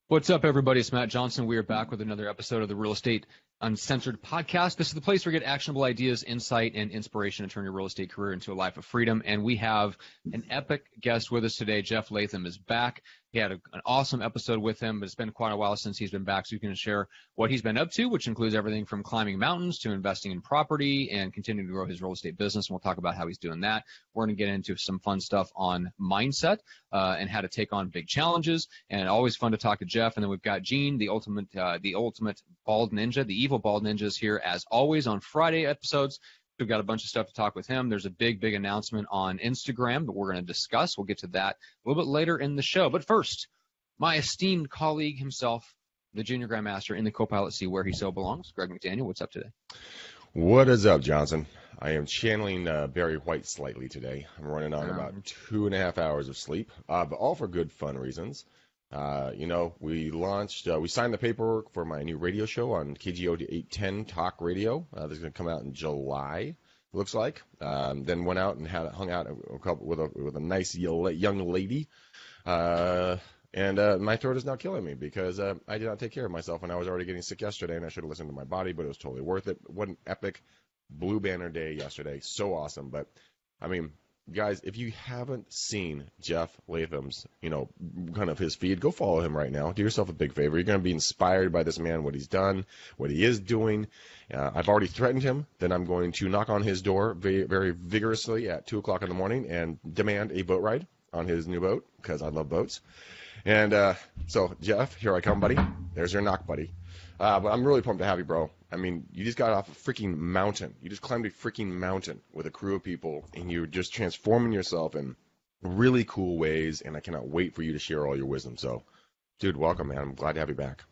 What's up, everybody? It's Matt Johnson. We are back with another episode of the Real Estate Uncensored podcast. This is the place where you get actionable ideas, insight, and inspiration to turn your real estate career into a life of freedom. And we have an epic guest with us today. Jeff Latham is back. He had an awesome episode with him, but it's been quite a while since he's been back, so he can share what he's been up to, which includes everything from climbing mountains to investing in property and continuing to grow his real estate business. And we'll talk about how he's doing that. We're going to get into some fun stuff on mindset and how to take on big challenges. And always fun to talk to Jeff. And then we've got Gene, the ultimate bald ninja, the evil bald ninja, is here as always on Friday episodes. We've got a bunch of stuff to talk with him. There's a big announcement on Instagram that we're going to discuss. We'll get to that a little bit later in the show. But first, my esteemed colleague himself, the Junior Grandmaster in the co-pilot seat where he so belongs, Greg McDaniel. What's up today? What is up, Johnson? I am channeling Barry White slightly today. I'm running on about 2.5 hours of sleep, but all for good fun reasons. We signed the paperwork for my new radio show on KGO 810 Talk Radio. This is going to come out in July, it looks like. Then went out and hung out with a nice young lady. And my throat is now killing me because I did not take care of myself when I was already getting sick yesterday, and I should have listened to my body, but it was totally worth it. What an epic Blue Banner day yesterday. So awesome. But, I mean, guys, if you haven't seen Jeff Latham's, kind of his feed, go follow him right now. Do yourself a big favor. You're going to be inspired by this man, what he's done, what he is doing. I've already threatened him that I'm going to knock on his door very, very vigorously at 2 o'clock in the morning and demand a boat ride on his new boat because I love boats. And so, Jeff, here I come, buddy. There's your knock, buddy. But I'm really pumped to have you, bro. I mean, you just got off a freaking mountain. You just climbed a freaking mountain with a crew of people, and you're just transforming yourself in really cool ways, and I cannot wait for you to share all your wisdom. So, dude, welcome, man. I'm glad to have you back.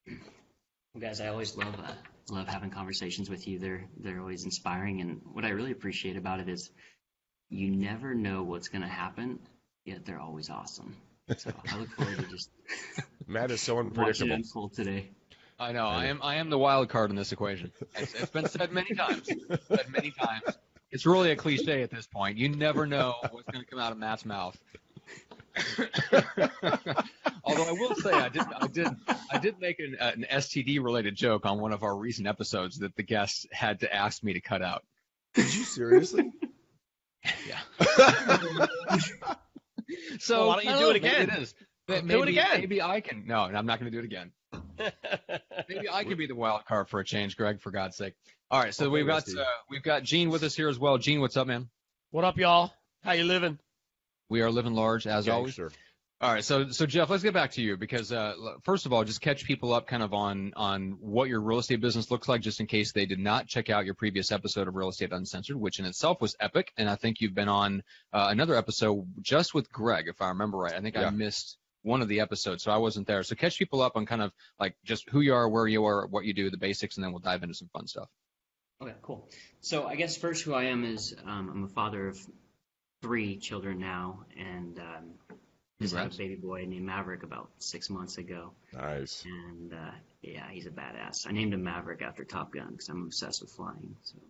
Well, guys, I always love having conversations with you. They're always inspiring, and what I really appreciate about it is you never know what's going to happen, yet they're always awesome. So I look forward to just Matt is so unpredictable. Watching it unfold today. I know. I am the wild card in this equation. It's been said many times. It's really a cliche at this point. You never know what's going to come out of Matt's mouth. Although I will say I did make an STD related joke on one of our recent episodes that the guests had to ask me to cut out. Did you seriously? Yeah. So why don't you do it again? It is. Do it again. Maybe I can. No, I'm not going to do it again. Maybe I can be the wild card for a change, Greg, for God's sake. All right, so we've got Gene with us here as well. Gene, what's up, man? What up, y'all? How you living? We are living large, as always. Sure. All right, so Jeff, let's get back to you because first of all, just catch people up kind of on what your real estate business looks like, just in case they did not check out your previous episode of Real Estate Uncensored, which in itself was epic. And I think you've been on another episode just with Greg, if I remember right. I think I missed one of the episodes, so I wasn't there. So catch people up on kind of like just who you are, where you are, what you do, the basics, and then we'll dive into some fun stuff. Okay, cool. So I guess first who I am is I'm a father of 3 children now, and just had a baby boy named Maverick about 6 months ago. Nice. And yeah, he's a badass. I named him Maverick after Top Gun because I'm obsessed with flying. So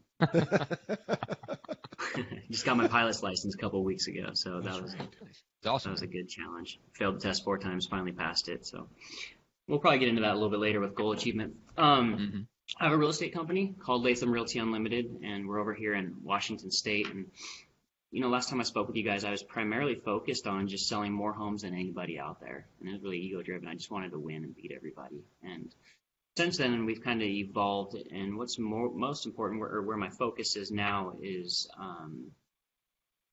just got my pilot's license a couple of weeks ago, so that was awesome. That was a good challenge. Failed the test 4 times, finally passed it. So we'll probably get into that a little bit later with goal achievement. I have a real estate company called Latham Realty Unlimited, and we're over here in Washington State. And last time I spoke with you guys, I was primarily focused on just selling more homes than anybody out there. And it was really ego-driven. I just wanted to win and beat everybody. And since then, we've kind of evolved. And what's most important, where my focus is now, is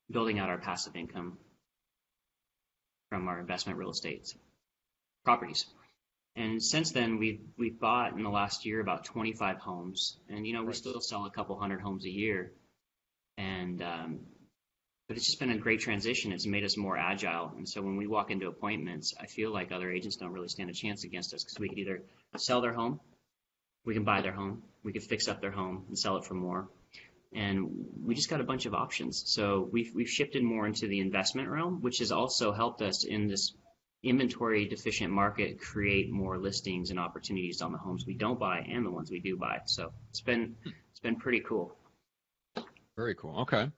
building out our passive income from our investment real estate properties. And since then, we've bought in the last year about 25 homes. And, we still sell a couple hundred homes a year. And but it's just been a great transition. It's made us more agile. And so when we walk into appointments, I feel like other agents don't really stand a chance against us because we could either sell their home, we can buy their home, we could fix up their home and sell it for more. And we just got a bunch of options. So we've shifted more into the investment realm, which has also helped us in this inventory deficient market create more listings and opportunities on the homes we don't buy and the ones we do buy. So it's been pretty cool. Very cool. Okay.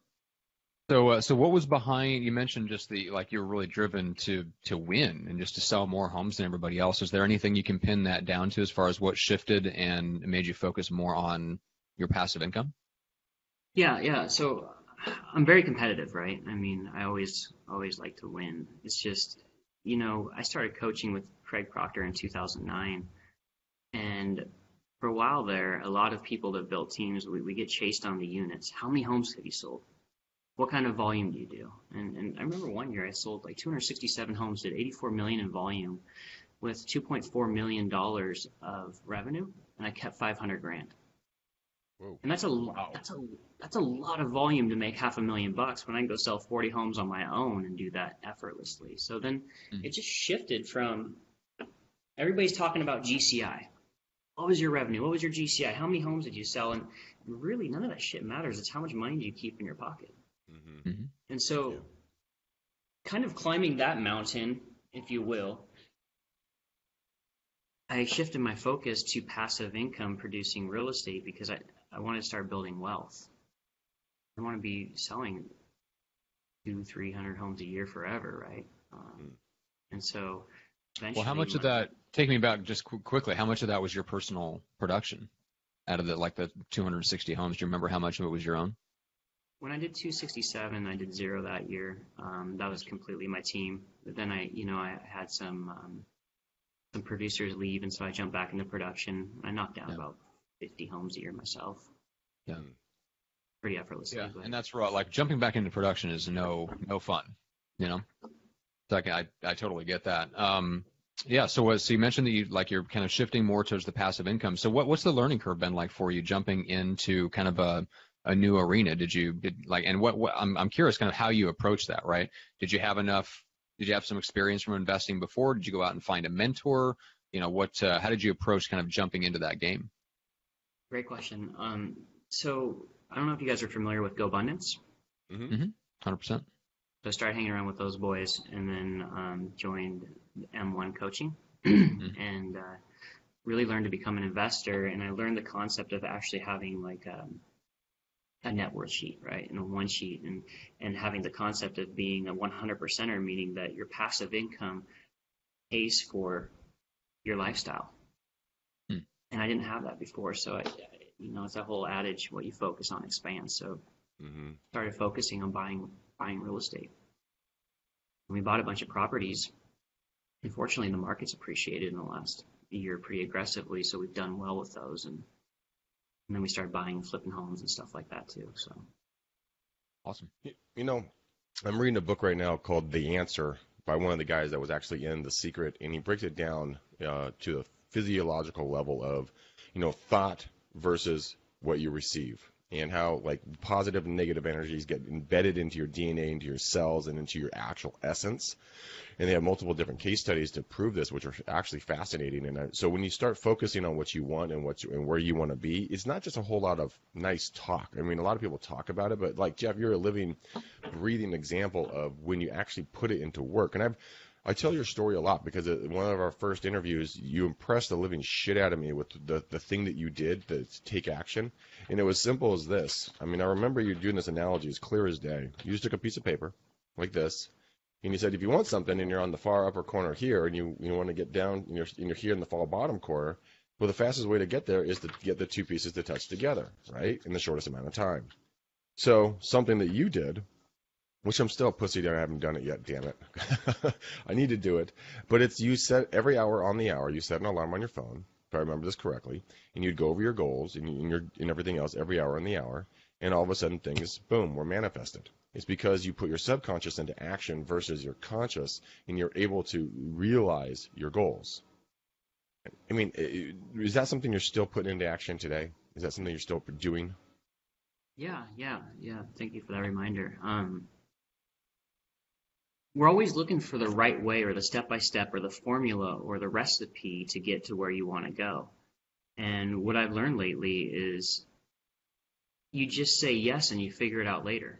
So what was behind? You mentioned just you were really driven to win and just to sell more homes than everybody else. Is there anything you can pin that down to as far as what shifted and made you focus more on your passive income? Yeah. So I'm very competitive, right? I mean, I always like to win. It's just, I started coaching with Craig Proctor in 2009, and for a while there, a lot of people that built teams, we get chased on the units. How many homes have you sold? What kind of volume do you do? And I remember one year I sold like 267 homes, did 84 million in volume with $2.4 million of revenue, and I kept 500 grand. Whoa. And that's a lot of volume to make $500,000 when I can go sell 40 homes on my own and do that effortlessly. So then it just shifted from everybody's talking about GCI. What was your revenue? What was your GCI? How many homes did you sell? And really, none of that shit matters. It's how much money do you keep in your pocket. Mm-hmm. And so kind of climbing that mountain, if you will, I shifted my focus to passive income producing real estate because I want to start building wealth. I want to be selling 200-300 homes a year forever, right? And so eventually... Well, how much of that, take me back just quickly, how much of that was your personal production out of the 260 homes? Do you remember how much of it was your own? When I did 267, I did 0 that year. That was completely my team. But then I had some producers leave, and so I jumped back into production. I knocked down about 50 homes a year myself. Yeah. Pretty effortlessly. Yeah, but... and that's right. Like jumping back into production is no fun, So I totally get that. Yeah. So you mentioned that you're kind of shifting more towards the passive income. So what's the learning curve been like for you jumping into kind of a new arena? I'm curious kind of how you approach that, right? Did you have some experience from investing before? Did you go out and find a mentor? How did you approach kind of jumping into that game? Great question. So I don't know if you guys are familiar with GoBundance. 100%. So I started hanging around with those boys and then joined M1 coaching and really learned to become an investor. And I learned the concept of actually having like a net worth sheet, right? And a one sheet and having the concept of being a 100%er, meaning that your passive income pays for your lifestyle. And I didn't have that before. So it's that whole adage, what you focus on expands. So started focusing on buying real estate. And we bought a bunch of properties. Unfortunately, the market's appreciated in the last year pretty aggressively. So we've done well with those. And then we started buying and flipping homes and stuff like that too. So awesome. I'm reading a book right now called The Answer by one of the guys that was actually in The Secret, and he breaks it down to a physiological level of, thought versus what you receive, and how like positive and negative energies get embedded into your DNA, into your cells, and into your actual essence. And they have multiple different case studies to prove this, which are actually fascinating. And so when you start focusing on what you want and where you want to be, it's not just a whole lot of nice talk. I mean, a lot of people talk about it, but like Jeff, you're a living, breathing example of when you actually put it into work. And I tell your story a lot because in one of our first interviews, you impressed the living shit out of me with the thing that you did to take action. And it was simple as this. I mean, I remember you doing this analogy as clear as day. You just took a piece of paper like this. And you said, if you want something and you're on the far upper corner here and you want to get down and you're here in the far bottom corner, well, the fastest way to get there is to get the two pieces to touch together, right, in the shortest amount of time. So something that you did, which I'm still a pussy that I haven't done it yet, damn it. I need to do it. But it's you set every hour on the hour, you set an alarm on your phone, if I remember this correctly, and you'd go over your goals and everything else every hour on the hour, and all of a sudden things, boom, were manifested. It's because you put your subconscious into action versus your conscious, and you're able to realize your goals. I mean, is that something you're still putting into action today? Is that something you're still doing? Yeah. Thank you for that reminder. We're always looking for the right way or the step-by-step or the formula or the recipe to get to where you want to go. And what I've learned lately is you just say yes and you figure it out later.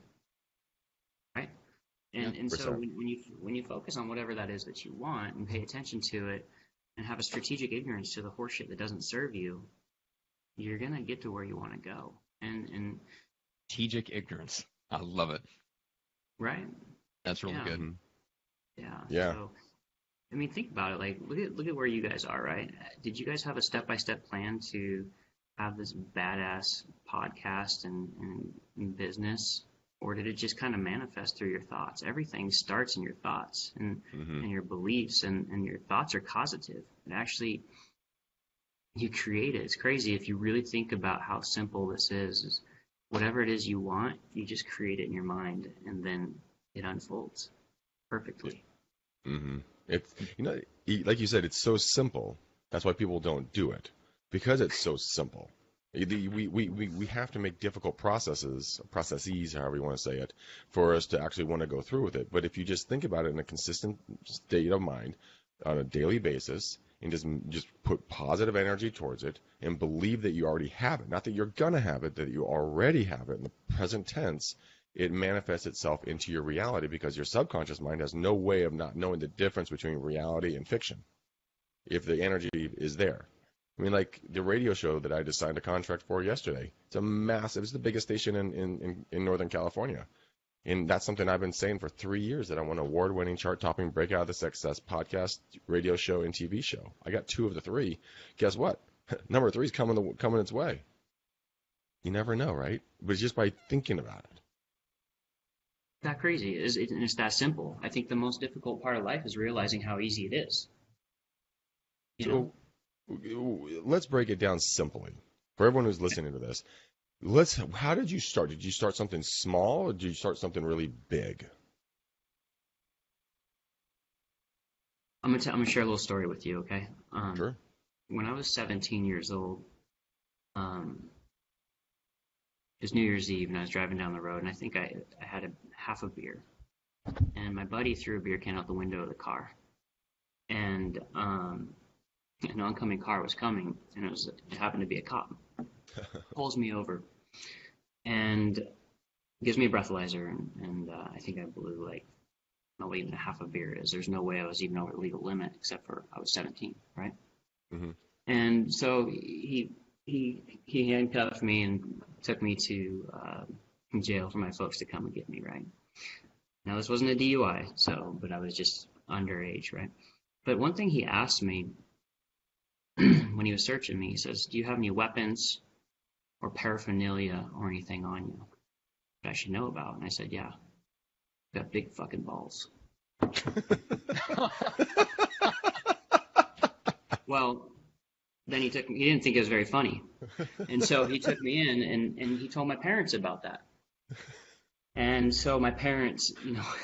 Right? And so when you focus on whatever that is that you want and pay attention to it and have a strategic ignorance to the horseshit that doesn't serve you, you're going to get to where you want to go. And strategic ignorance. I love it. Right. That's really Yeah. good. Yeah. Yeah. So, I mean, think about it. Like, look at where you guys are, right? Did you guys have a step-by-step plan to have this badass podcast and business, or did it just kind of manifest through your thoughts? Everything starts in your thoughts and your beliefs, and your thoughts are causative. It actually, you create it. It's crazy if you really think about how simple this is whatever it is you want, you just create it in your mind, and then it unfolds perfectly. Mm-hmm. It's, like you said, it's so simple. That's why people don't do it, because it's so simple. We have to make difficult processes, however you want to say it, for us to actually want to go through with it. But if you just think about it in a consistent state of mind on a daily basis, and just put positive energy towards it, and believe that you already have it, not that you're gonna have it, that you already have it in the present tense, it manifests itself into your reality, because your subconscious mind has no way of not knowing the difference between reality and fiction if the energy is there. I mean, like the radio show that I just signed a contract for yesterday. It's the biggest station in Northern California. And that's something I've been saying for 3 years, that I want an award-winning, chart-topping, break out of the success podcast, radio show, and TV show. I got 2 of the 3. Guess what? Number 3 is coming its way. You never know, right? But it's just by thinking about it. That crazy. It's that simple. I think the most difficult part of life is realizing how easy it is. So let's break it down simply for everyone who's listening to this. How did you start? Did you start something small, or did you start something really big? I'm gonna share a little story with you, okay? Sure. When I was 17 years old, it was New Year's Eve, and I was driving down the road, and I think I had half a beer, and my buddy threw a beer can out the window of the car, and an oncoming car was coming, and it happened to be a cop. Pulls me over and gives me a breathalyzer, and I think I blew like not even half a beer is. There's no way I was even over the legal limit, except for I was 17, right? Mm-hmm. And so he handcuffed me and took me to jail for my folks to come and get me, right? Now this wasn't a DUI, but I was just underage, right? But one thing he asked me when he was searching me, he says, "Do you have any weapons or paraphernalia or anything on you that I should know about?" And I said, "Yeah, I've got big fucking balls." Well, then he didn't think it was very funny. And so he took me in and he told my parents about that. And so my parents,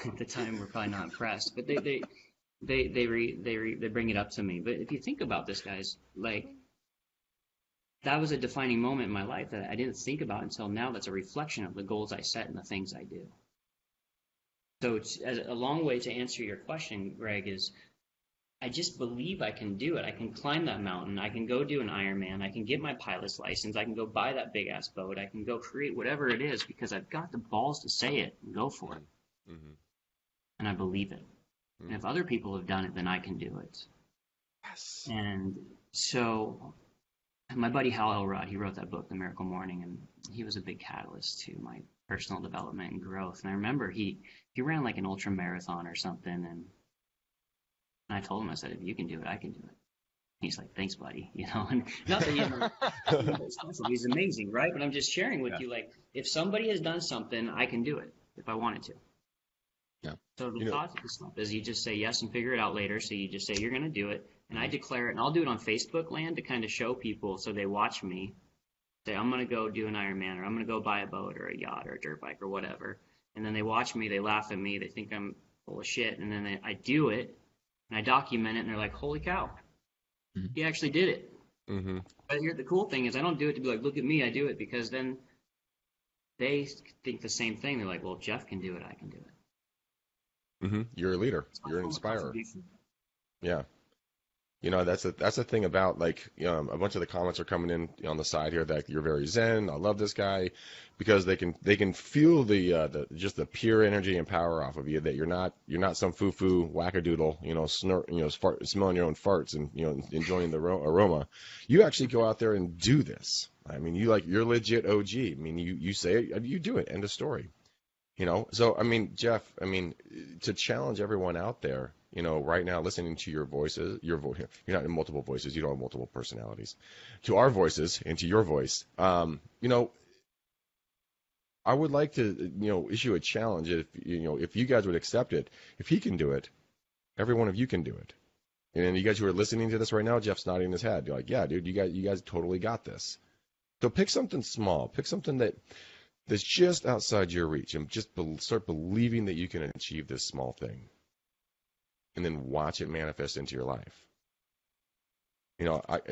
at the time were probably not impressed, but they bring it up to me. But if you think about this, guys, like, that was a defining moment in my life that I didn't think about until now. That's a reflection of the goals I set and the things I do. So it's a long way to answer your question, Greg, is I just believe I can do it. I can climb that mountain. I can go do an Ironman. I can get my pilot's license. I can go buy that big ass boat. I can go create whatever it is, because I've got the balls to say it and go for it. Mm-hmm. And I believe it. Mm-hmm. And if other people have done it, then I can do it. Yes. And so my buddy Hal Elrod, he wrote that book, The Miracle Morning, and he was a big catalyst to my personal development and growth. And I remember he ran like an ultra marathon or something, and I told him, I said, "If you can do it, I can do it." He's like, "Thanks, buddy." And not that he's amazing, right? But I'm just sharing with you, like, if somebody has done something, I can do it if I wanted to. Yeah. So the thought of this stuff is you just say yes and figure it out later. So you just say you're going to do it, and I declare it, and I'll do it on Facebook land to kind of show people, so they watch me. Say, I'm going to go do an Ironman, or I'm going to go buy a boat or a yacht or a dirt bike or whatever. And then they watch me, they laugh at me, they think I'm full of shit, and then I do it, and I document it, and they're like, "Holy cow, he actually did it." Mm-hmm. But the cool thing is I don't do it to be like, "Look at me, I do it," because then they think the same thing. They're like, "Well, if Jeff can do it, I can do it." Mm-hmm. You're a leader. You're an inspirer. Yeah. That's the thing about, like, a bunch of the comments are coming in on the side here that you're very zen. I love this guy, because they can feel the pure energy and power off of you, that you're not some foo-foo wackadoodle, smelling your own farts and enjoying the aroma. You actually go out there and do this. I mean, you're legit OG. I mean, you say it, you do it. End of story. So, I mean, Jeff, to challenge everyone out there, right now listening to your voices, you're not in multiple voices, you don't have multiple personalities, to our voices and to your voice, I would like to, issue a challenge if you guys would accept it. If he can do it, every one of you can do it. And you guys who are listening to this right now, Jeff's nodding his head. You're like, yeah, dude, you guys totally got this. So pick something small. Pick something that's just outside your reach, and just start believing that you can achieve this small thing. And then watch it manifest into your life.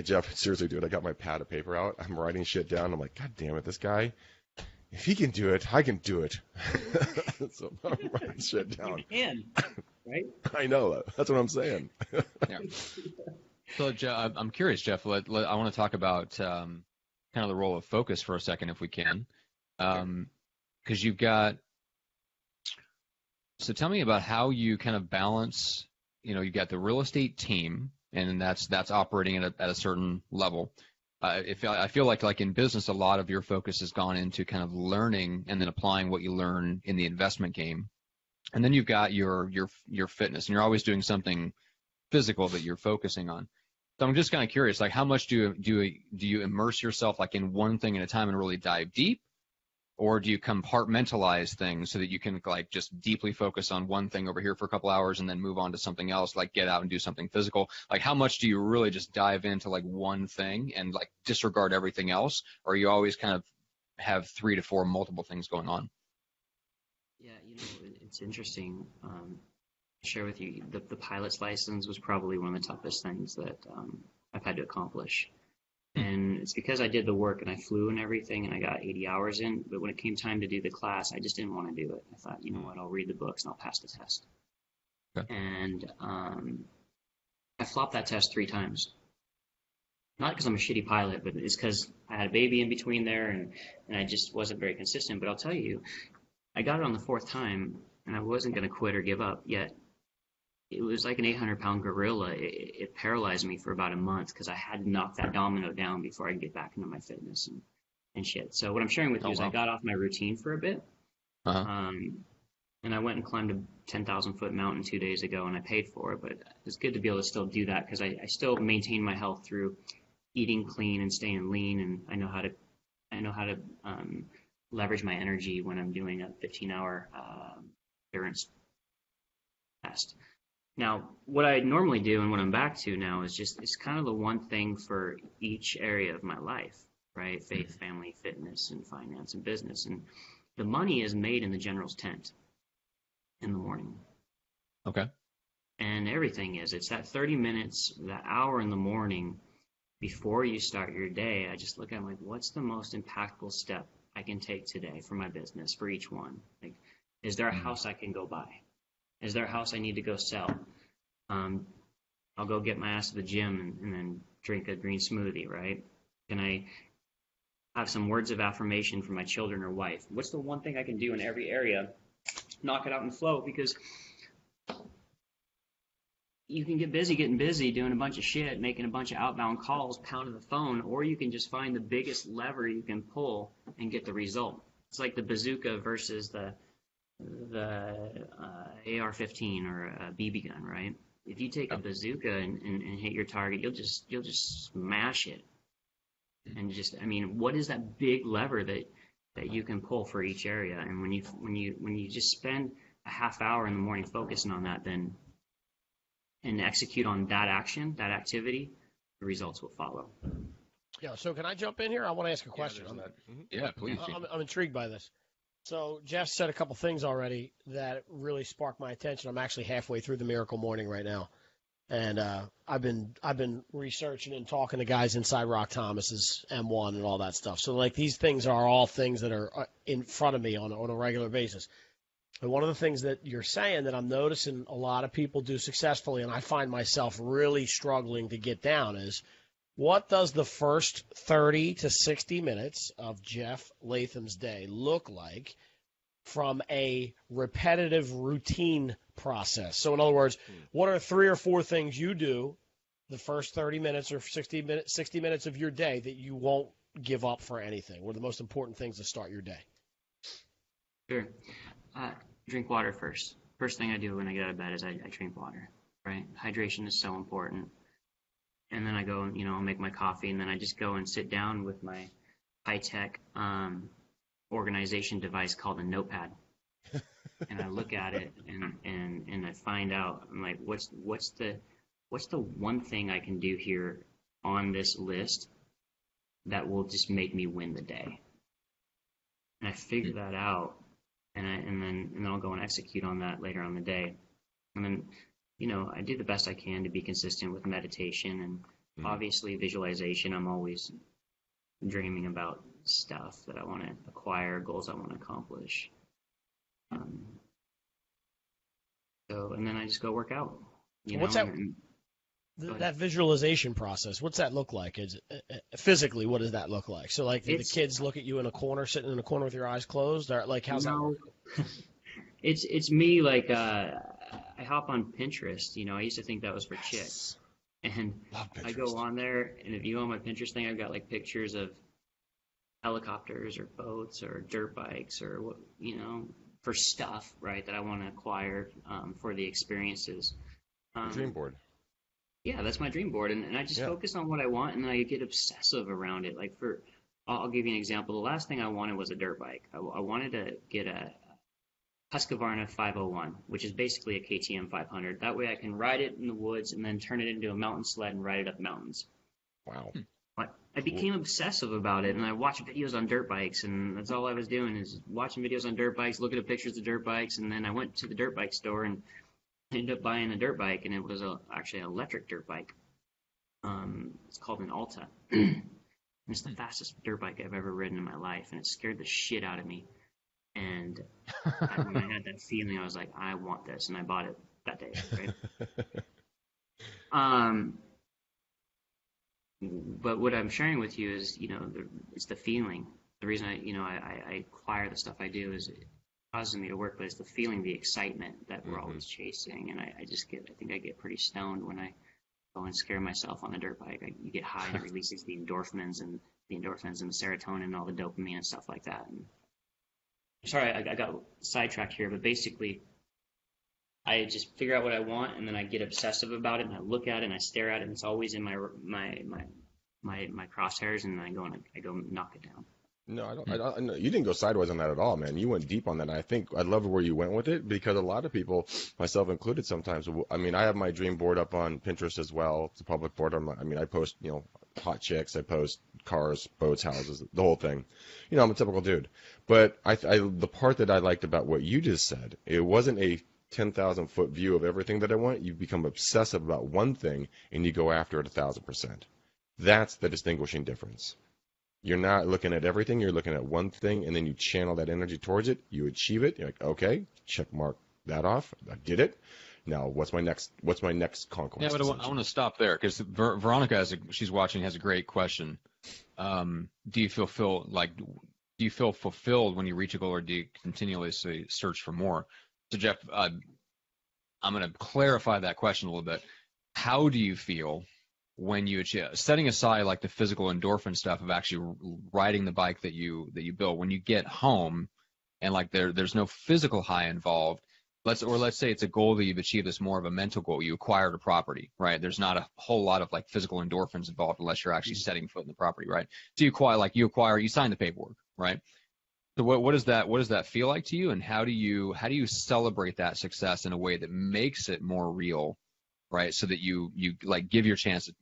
Jeff, seriously, dude, I got my pad of paper out. I'm writing shit down. I'm like, God damn it, this guy, if he can do it, I can do it. So I'm writing shit down. You can, right? I know. That's what I'm saying. Yeah. So, I'm curious, Jeff. I want to talk about kind of the role of focus for a second, if we can, because you've got. So, tell me about how you kind of balance. You got the real estate team, and that's operating at a certain level. I feel like in business, a lot of your focus has gone into kind of learning and then applying what you learn in the investment game. And then you've got your fitness, and you're always doing something physical that you're focusing on. So I'm just kind of curious, like how much do you immerse yourself like in one thing at a time and really dive deep, or do you compartmentalize things so that you can like just deeply focus on one thing over here for a couple hours and then move on to something else, like get out and do something physical? Like how much do you really just dive into like one thing and like disregard everything else, or you always kind of have 3 to 4 multiple things going on? Yeah, it's interesting. Share with you, the pilot's license was probably one of the toughest things that I've had to accomplish. And it's because I did the work and I flew and everything and I got 80 hours in. But when it came time to do the class, I just didn't want to do it. I thought, you know what, I'll read the books and I'll pass the test. Okay. And I flopped that test 3 times. Not because I'm a shitty pilot, but it's because I had a baby in between there and I just wasn't very consistent. But I'll tell you, I got it on the 4th time and I wasn't going to quit or give up yet. It was like an 800-pound gorilla. It paralyzed me for about a month because I had to knock that domino down before I could get back into my fitness and shit. So what I'm sharing with you is I got off my routine for a bit. And I went and climbed a 10,000-foot mountain 2 days ago, and I paid for it. But it's good to be able to still do that because I still maintain my health through eating clean and staying lean, and I know how to leverage my energy when I'm doing a 15-hour endurance test. Now, what I normally do and what I'm back to now is it's kind of the one thing for each area of my life, right? Faith, family, fitness, and finance and business. And the money is made in the general's tent in the morning. Okay. And everything is. It's that 30 minutes, that hour in the morning before you start your day. I just look at it like, what's the most impactful step I can take today for my business, for each one? Like, is there a house I can go buy? Is there a house I need to go sell? I'll go get my ass to the gym and then drink a green smoothie, right? Can I have some words of affirmation for my children or wife? What's the one thing I can do in every area? Knock it out and flow, because you can get busy getting busy, doing a bunch of shit, making a bunch of outbound calls, pounding the phone, or you can just find the biggest lever you can pull and get the result. It's like the bazooka versus the AR-15 or a BB gun, right? If you take a bazooka and hit your target, you'll just smash it. And what is that big lever that you can pull for each area? And when you just spend a half hour in the morning focusing on that, then and execute on that action, that activity, the results will follow. Yeah. So can I jump in here? I want to ask a question. Yeah, please. I'm intrigued by this. So Jeff said a couple things already that really sparked my attention. I'm actually halfway through the Miracle Morning right now, and I've been researching and talking to guys inside Rock Thomas's M1 and all that stuff. So like these things are all things that are in front of me on a regular basis. And one of the things that you're saying that I'm noticing a lot of people do successfully, and I find myself really struggling to get down, is what does the first 30 to 60 minutes of Jeff Latham's day look like from a repetitive routine process? So in other words, what are 3 or 4 things you do the first 30 minutes or 60 minutes of your day that you won't give up for anything? What are the most important things to start your day? Sure. Drink water first. First thing I do when I get out of bed is I drink water, right? Hydration is so important. And then I go and, I'll make my coffee, and then I just go and sit down with my high-tech organization device called a notepad. And I look at it and I find out, I'm like, what's the one thing I can do here on this list that will just make me win the day? And I figure that out, and then I'll go and execute on that later on the day. And then, I do the best I can to be consistent with meditation and obviously visualization. I'm always dreaming about stuff that I want to acquire, goals I want to accomplish. And then I just go work out. What's that? That visualization process, what's that look like? Is physically, what does that look like? So, like, the kids look at you in a corner, sitting in a corner with your eyes closed, or like, how's that work? It's me. Like, I hop on Pinterest. I used to think that was for chicks, and I go on there, and if you go on my Pinterest thing, I've got like pictures of helicopters or boats or dirt bikes or what, for stuff, right, that I want to acquire for the experiences. Dream board. Yeah, that's my dream board, and I just focus on what I want, and then I get obsessive around it. Like, I'll give you an example. The last thing I wanted was a dirt bike. I wanted to get a Husqvarna 501, which is basically a KTM 500. That way I can ride it in the woods and then turn it into a mountain sled and ride it up mountains. Wow. But I became obsessive about it, and I watched videos on dirt bikes, and that's all I was doing is watching videos on dirt bikes, looking at pictures of dirt bikes, and then I went to the dirt bike store and ended up buying a dirt bike, and it was actually an electric dirt bike. It's called an Alta. And it's the fastest dirt bike I've ever ridden in my life, and it scared the shit out of me. And when I had that feeling, I was like, I want this, and I bought it that day, right? But what I'm sharing with you is, it's the feeling. The reason I acquire the stuff I do is it causes me to work, but it's the feeling, the excitement that we're always chasing. And I think I get pretty stoned when I go and scare myself on a dirt bike. You get high and it releases the endorphins and the serotonin and all the dopamine and stuff like that. And sorry, I got sidetracked here, but basically I just figure out what I want, and then I get obsessive about it, and I look at it, and I stare at it, and it's always in my crosshairs, and I go knock it down. No, I don't. You didn't go sideways on that at all, man. You went deep on that. And I think I love where you went with it, because a lot of people, myself included, sometimes. I mean, I have my dream board up on Pinterest as well. It's a public board. I post, hot chicks. I post cars, boats, houses, the whole thing. I'm a typical dude. But the part that I liked about what you just said, it wasn't a 10,000-foot view of everything that I want. You become obsessive about one thing, and you go after it 1,000%. That's the distinguishing difference. You're not looking at everything. You're looking at one thing, and then you channel that energy towards it. You achieve it. You're like, okay, check mark that off. I did it. Now, what's my next conquest? Yeah, but I want to stop there, because Veronica, she's watching, has a great question. Do you feel fulfilled when you reach a goal, or do you continuously search for more? So, Jeff, I'm going to clarify that question a little bit. How do you feel when you achieve, setting aside like the physical endorphin stuff of actually riding the bike that you build, when you get home and like there's no physical high involved? Let's say it's a goal that you've achieved that's more of a mental goal. You acquired a property, right? There's not a whole lot of like physical endorphins involved unless you're actually setting foot in the property, right? So you sign the paperwork, right? So what does that feel like to you, and how do you celebrate that success in a way that makes it more real, right? So that you like give yourself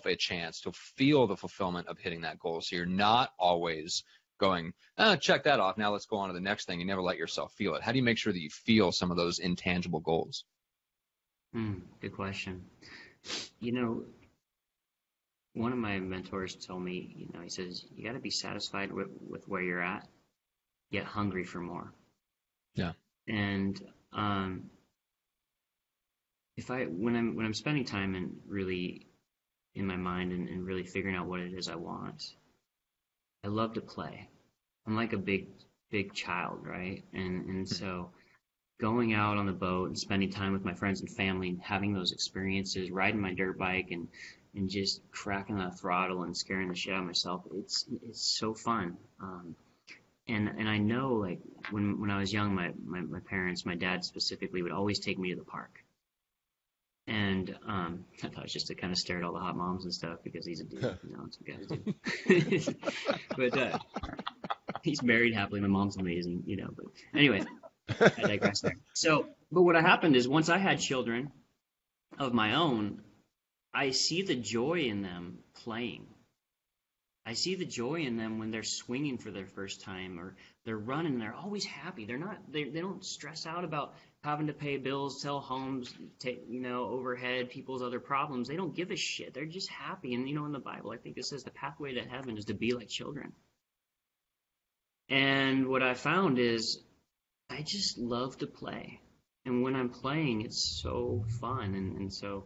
a chance to feel the fulfillment of hitting that goal. So you're not always going, check that off, now let's go on to the next thing. You never let yourself feel it. How do you make sure that you feel some of those intangible goals? Good question. One of my mentors told me, he says, you got to be satisfied with where you're at, yet hungry for more. Yeah. And when I'm spending time and really in my mind and really figuring out what it is I want, I love to play. I'm like a big child, right? And so going out on the boat and spending time with my friends and family and having those experiences, riding my dirt bike and just cracking that throttle and scaring the shit out of myself, it's so fun. And I know, like, when I was young, my parents, my dad specifically, would always take me to the park. And I thought it was just to kind of stare at all the hot moms and stuff because he's a dude. That's what guys do. But he's married happily. My mom's amazing, But anyway, I digress there. So, but what happened is once I had children of my own, I see the joy in them playing. I see the joy in them when they're swinging for their first time or they're running. They're always happy. They don't stress out about having to pay bills, sell homes, overhead, people's other problems. They don't give a shit. They're just happy. And, in the Bible, I think it says the pathway to heaven is to be like children. And what I found is I just love to play. And when I'm playing, it's so fun. And so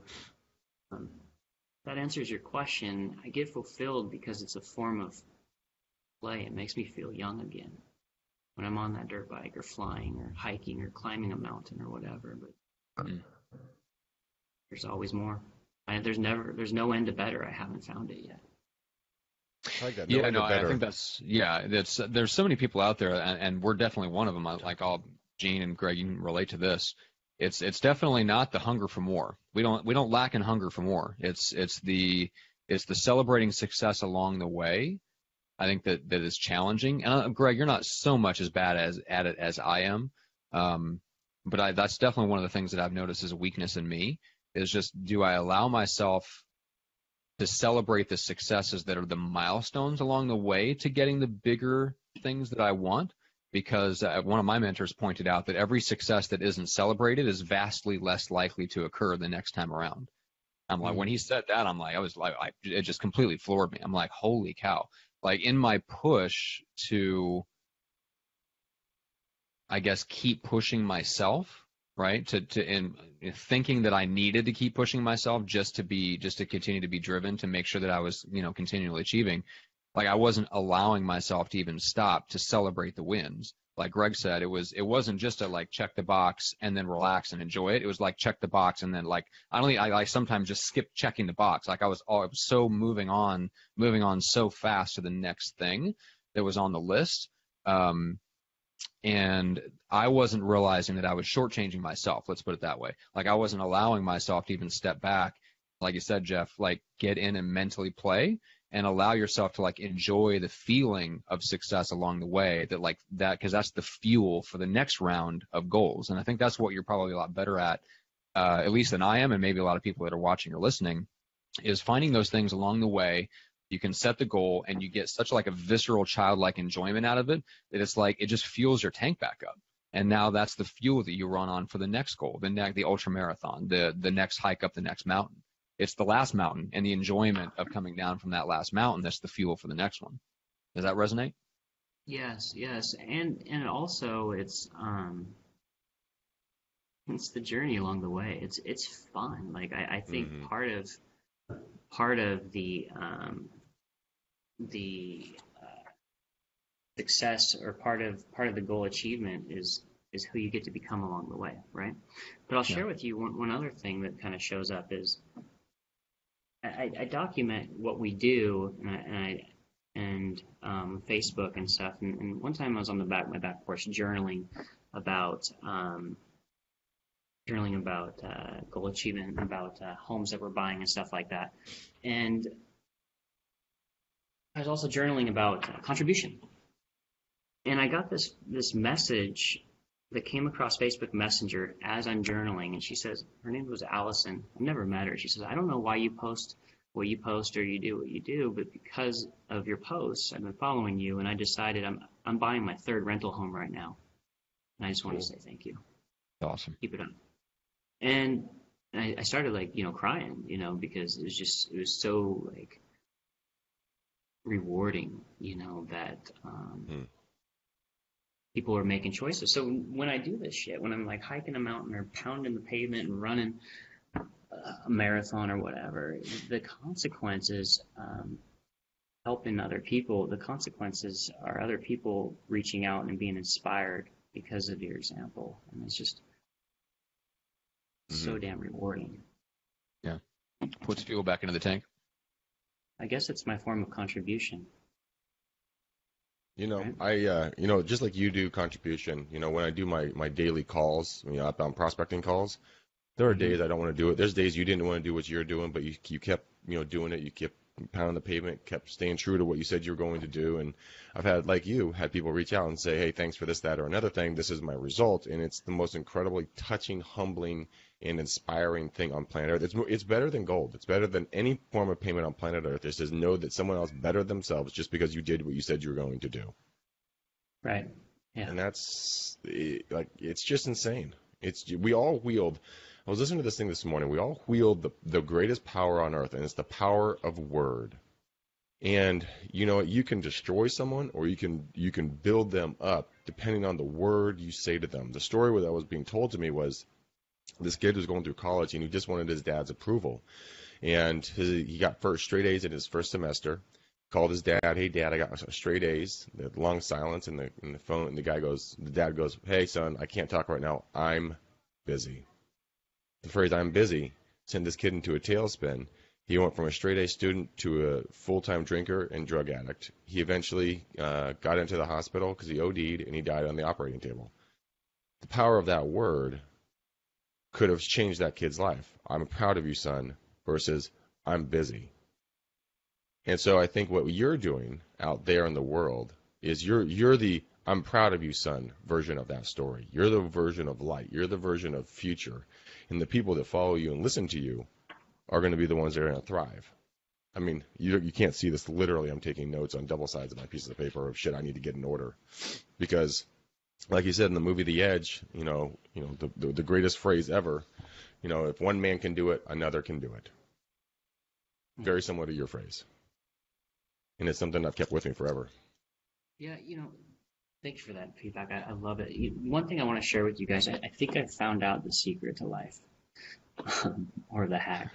that answers your question. I get fulfilled because it's a form of play. It makes me feel young again when I'm on that dirt bike or flying or hiking or climbing a mountain or whatever. But there's always more. There's no end to better. I haven't found it yet. I like that. I think there's so many people out there, and we're definitely one of them. Like Gene and Greg, you can relate to this. It's definitely not the hunger for more. We don't lack in hunger for more. It's the celebrating success along the way. I think that is challenging. And Greg, you're not so much as bad at it as I am. But that's definitely one of the things that I've noticed as a weakness in me is just, do I allow myself to celebrate the successes that are the milestones along the way to getting the bigger things that I want? Because one of my mentors pointed out that every success that isn't celebrated is vastly less likely to occur the next time around. I'm like, when he said that, I'm like, it just completely floored me. I'm like, holy cow. Like, in my push to, I guess, keep pushing myself, right? In thinking that I needed to keep pushing myself just to continue to be driven, to make sure that I was, continually achieving. Like, I wasn't allowing myself to even stop to celebrate the wins. Like Greg said, it wasn't just to like check the box and then relax and enjoy it. It was like check the box and then like I sometimes just skip checking the box. Like I was so moving on so fast to the next thing that was on the list. And I wasn't realizing that I was shortchanging myself. Let's put it that way. Like, I wasn't allowing myself to even step back. Like you said, Jeff, like, get in and mentally play and allow yourself to like enjoy the feeling of success along the way, because that's the fuel for the next round of goals. And I think that's what you're probably a lot better at least than I am, and maybe a lot of people that are watching or listening, is finding those things along the way. You can set the goal and you get such like a visceral childlike enjoyment out of it that it's like it just fuels your tank back up. And now that's the fuel that you run on for the next goal, the ultra marathon, the next hike up the next mountain. It's the last mountain and the enjoyment of coming down from that last mountain that's the fuel for the next one. Does that resonate? Yes. And also it's the journey along the way. It's fun. Like I think part of the success, or part of the goal achievement is who you get to become along the way, right? But I'll share with you one other thing that kind of shows up is I document what we do, and Facebook and stuff. And one time I was on my back porch journaling about goal achievement, about homes that we're buying and stuff like that. And I was also journaling about contribution. And I got this message that came across Facebook Messenger as I'm journaling. And she says, her name was Allison. I've never met her. She says, I don't know why you post what you post or you do what you do, but because of your posts, I've been following you, and I decided I'm buying my third rental home right now. And I just want to say thank you. Awesome. Keep it up. And I started crying, because it was so like rewarding, that people are making choices. So when I do this shit, when I'm like hiking a mountain or pounding the pavement and running a marathon or whatever, the consequences, helping other people, the consequences are other people reaching out and being inspired because of your example. And it's just so damn rewarding. Yeah. Puts fuel back into the tank. I guess it's my form of contribution. Right. Just like you do contribution, when I do my daily calls, outbound prospecting calls, there are days I don't want to do it. There's days you didn't want to do what you're doing, but you kept, doing it. You kept pounding the pavement, kept staying true to what you said you were going to do. And I've had people reach out and say, hey, thanks for this, that, or another thing. This is my result. And it's the most incredibly touching, humbling, and inspiring thing on planet Earth. It's better than gold. It's better than any form of payment on planet Earth. It says know that someone else bettered themselves just because you did what you said you were going to do. Right. Yeah. And it's just insane. We all wield. I was listening to this thing this morning. We all wield the greatest power on earth, and it's the power of word. And you can destroy someone, or you can build them up depending on the word you say to them. The story that was being told to me was this kid was going through college, and he just wanted his dad's approval. And he got straight A's in his first semester. Called his dad. Hey, Dad, I got straight A's. The long silence in the phone, and the dad goes, hey, son, I can't talk right now. I'm busy. The phrase "I'm busy" sent this kid into a tailspin. He went from a straight-A student to a full-time drinker and drug addict. He eventually got into the hospital because he OD'd, and he died on the operating table. The power of that word could have changed that kid's life. I'm proud of you, son, versus I'm busy. And so I think what you're doing out there in the world is you're the I'm proud of you, son version of that story. You're the version of light. You're the version of future. And the people that follow you and listen to you are going to be the ones that are going to thrive. I mean, you can't see this. Literally, I'm taking notes on double sides of my pieces of paper of shit I need to get in order. Because, like you said in the movie The Edge, the greatest phrase ever, if one man can do it, another can do it. Very similar to your phrase. And it's something I've kept with me forever. Yeah, thank you for that feedback. I love it. One thing I want to share with you guys, I think I found out the secret to life, or the hack,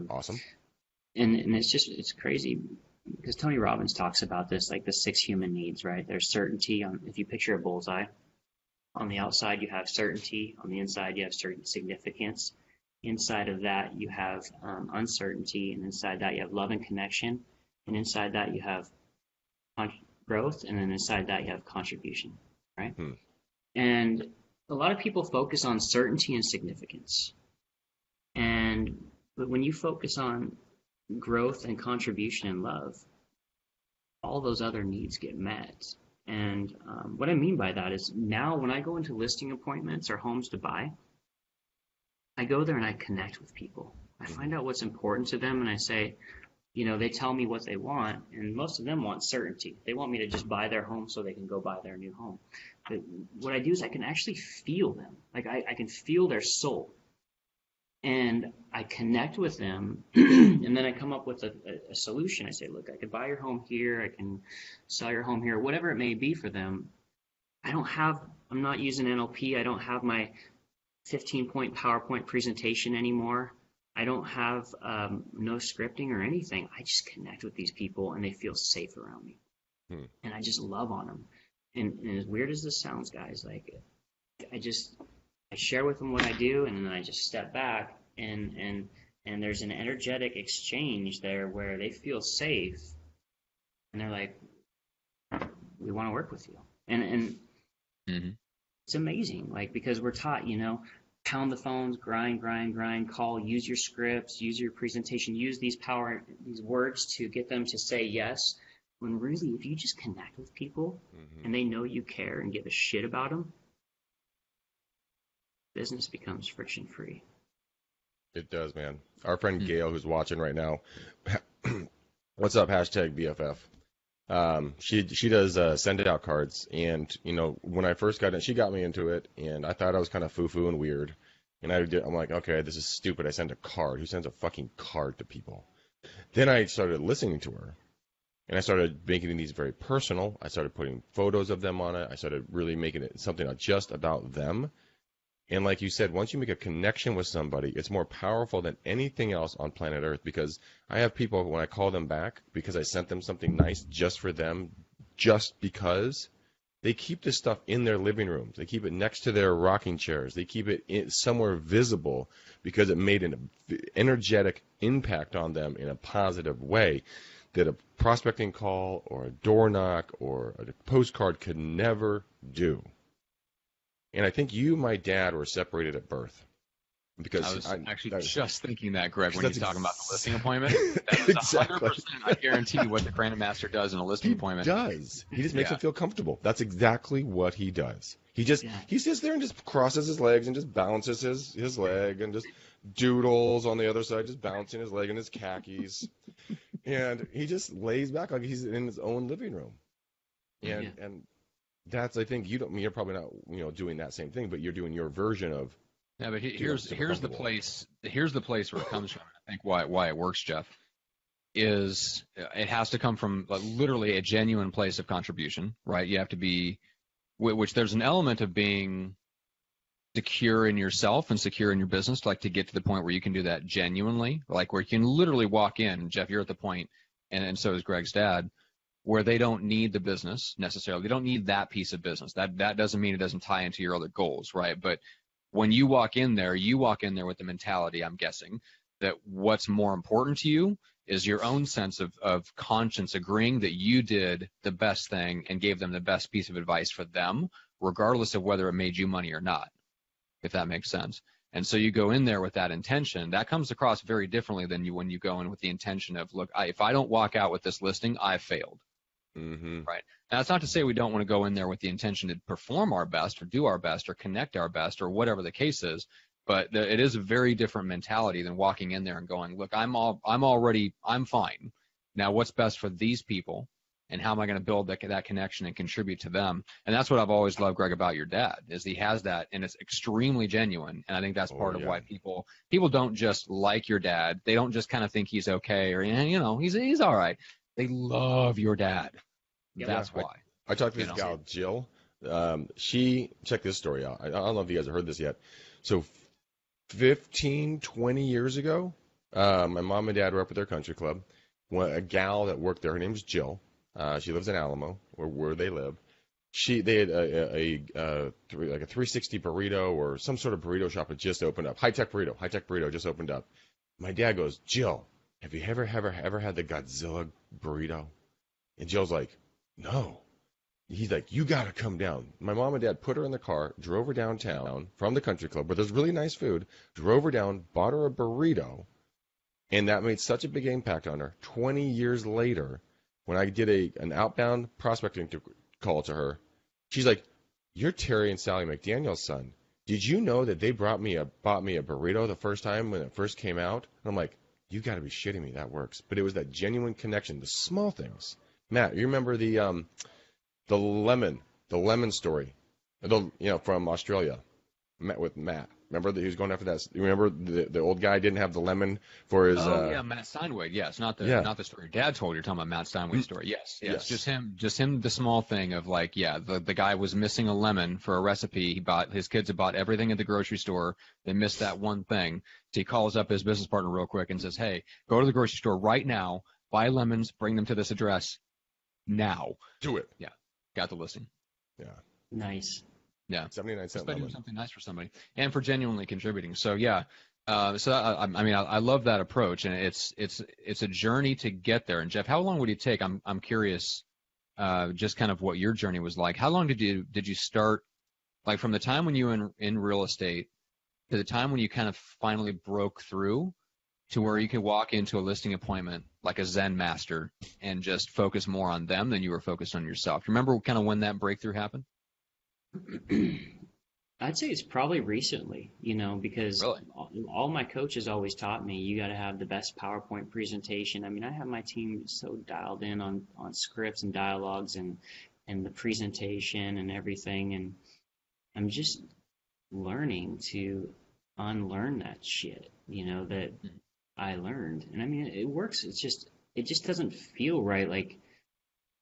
Awesome. And it's crazy because Tony Robbins talks about this, like the 6 human needs, right? There's certainty. If you picture a bullseye, on the outside you have certainty, on the inside you have certain significance. Inside of that you have uncertainty, and inside that you have love and connection, and inside that you have growth, and then inside that you have contribution, right? And a lot of people focus on certainty and significance, but when you focus on growth and contribution and love, all those other needs get met. And what I mean by that is now when I go into listing appointments or homes to buy, I go there and I connect with people. I find out what's important to them, and I say, they tell me what they want, and most of them want certainty. They want me to just buy their home so they can go buy their new home. But what I do is I can actually feel them. Like I can feel their soul. And I connect with them, and then I come up with a solution. I say, look, I could buy your home here. I can sell your home here, whatever it may be for them. I'm not using NLP. I don't have my 15-point PowerPoint presentation anymore. I don't have no scripting or anything. I just connect with these people, and they feel safe around me. And I just love on them. And as weird as this sounds, guys, like I share with them what I do, and then I just step back, and there's an energetic exchange there where they feel safe, and they're like, we want to work with you. And it's amazing, like, because we're taught, pound the phones, grind, call, use your scripts, use your presentation, use these words to get them to say yes. When really, if you just connect with people and they know you care and give a shit about them, business becomes friction free. It does, man. Our friend Gail, who's watching right now, what's up, #BFF. She does send it out cards, and when I first got in, she got me into it, and I thought I was kind of foo-foo and weird, and I'm like, okay, this is stupid. I sent a card. Who sends a fucking card to people? Then I started listening to her, and I started making these very personal. I started putting photos of them on it. I started really making it something just about them. And like you said, once you make a connection with somebody, it's more powerful than anything else on planet Earth, because I have people, when I call them back because I sent them something nice just for them, just because, they keep this stuff in their living rooms. They keep it next to their rocking chairs. They keep it somewhere visible because it made an energetic impact on them in a positive way. that a prospecting call or a door knock or a postcard could never do. And I think you and my dad were separated at birth. Because I was actually just thinking that, Greg, when you're talking about the listing appointment. That is Exactly. 100%, I guarantee you, what the Grandmaster does in a listing appointment. He does. He just makes him feel comfortable. That's exactly what he does. He sits there and just crosses his legs and just bounces his leg and just doodles on the other side, just bouncing his leg in his khakis. And he just lays back like he's in his own living room. And that's, I think, you're probably not doing that same thing, but you're doing your version of. Yeah, but here's the place where it comes from. I think why it works, Jeff, is it has to come from literally a genuine place of contribution, right? You have to be, which there's an element of being secure in yourself and secure in your business, like to get to the point where you can do that genuinely, like where you can literally walk in. Jeff, you're at the point, and so is Greg's dad, where they don't need the business necessarily. They don't need that piece of business. That doesn't mean it doesn't tie into your other goals, right? But when you walk in there with the mentality, I'm guessing, that what's more important to you is your own sense of conscience agreeing that you did the best thing and gave them the best piece of advice for them, regardless of whether it made you money or not, if that makes sense. And so you go in there with that intention. That comes across very differently than when you go in with the intention of, look, if I don't walk out with this listing, I failed. Mm-hmm. Right. Now, that's not to say we don't want to go in there with the intention to perform our best or do our best or connect our best or whatever the case is. But it is a very different mentality than walking in there and going, look, I'm fine. Now, what's best for these people, and how am I going to build that connection and contribute to them? And that's what I've always loved, Greg, about your dad, is he has that, and it's extremely genuine. And I think that's part of why people don't just like your dad. They don't just kind of think he's okay or he's all right. They love your dad. That's why. I talked to this gal, Jill. She, check this story out. I don't know if you guys have heard this yet. So 15, 20 years ago, my mom and dad were up at their country club. A gal that worked there, her name's Jill. She lives in Alamo, where they live. They had a 360 burrito or some sort of burrito shop had just opened up. High-tech burrito just opened up. My dad goes, Jill, have you ever had the Godzilla burrito? And Jill's like, no. He's like, you got to come down. My mom and dad put her in the car, drove her downtown from the country club where there's really nice food, drove her down, bought her a burrito, and that made such a big impact on her. 20 years later, when I did an outbound prospecting call to her, she's like, you're Terry and Sally McDaniel's son. Did you know that they bought me a burrito the first time when it first came out? And I'm like, you got to be shitting me. That works. But it was that genuine connection, the small things. Matt, you remember the lemon story, from Australia, with Matt. Remember that he was going after that? You remember the old guy didn't have the lemon for his. Matt Steinway. Yes, not the story your dad told. You're talking about Matt Steinway's story. Yes. Just him. The small thing of the guy was missing a lemon for a recipe. His kids had bought everything at the grocery store. They missed that one thing. So he calls up his business partner real quick and says, "Hey, go to the grocery store right now. Buy lemons. Bring them to this address now. Do it." Yeah, got the listing. Yeah. Nice. Yeah, 79 cents. Doing something nice for somebody and for genuinely contributing. So yeah, I love that approach, and it's a journey to get there. And Jeff, how long would it take? I'm curious, just kind of what your journey was like. How long did you start, like from the time when you were in real estate to the time when you kind of finally broke through to where you could walk into a listing appointment like a Zen master and just focus more on them than you were focused on yourself? Remember kind of when that breakthrough happened? I'd say it's probably recently, because Really? all my coaches always taught me you got to have the best PowerPoint presentation. I mean, I have my team so dialed in on scripts and dialogues and the presentation and everything, and I'm just learning to unlearn that shit, that I learned. And I mean, it works. It just doesn't feel right. Like,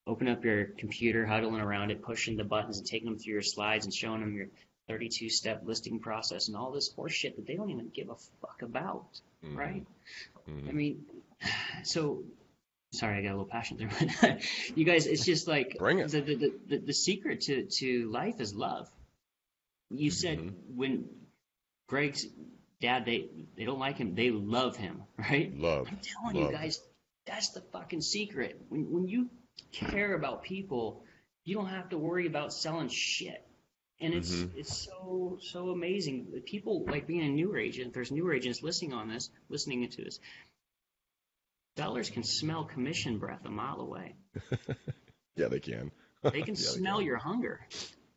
open up your computer, huddling around it, pushing the buttons and taking them through your slides and showing them your 32-step listing process and all this horse shit that they don't even give a fuck about, right? Mm-hmm. I mean, so sorry, I got a little passion there, but you guys, it's just like Bring it. The secret to life is love. You said when Greg's dad, they don't like him, they love him, right? Love. I'm telling you guys, That's the fucking secret. When you care about people, you don't have to worry about selling shit. And it's so amazing. People like being a newer agent. There's newer agents listening to this. Sellers can smell commission breath a mile away. Yeah, they can. They can smell your hunger,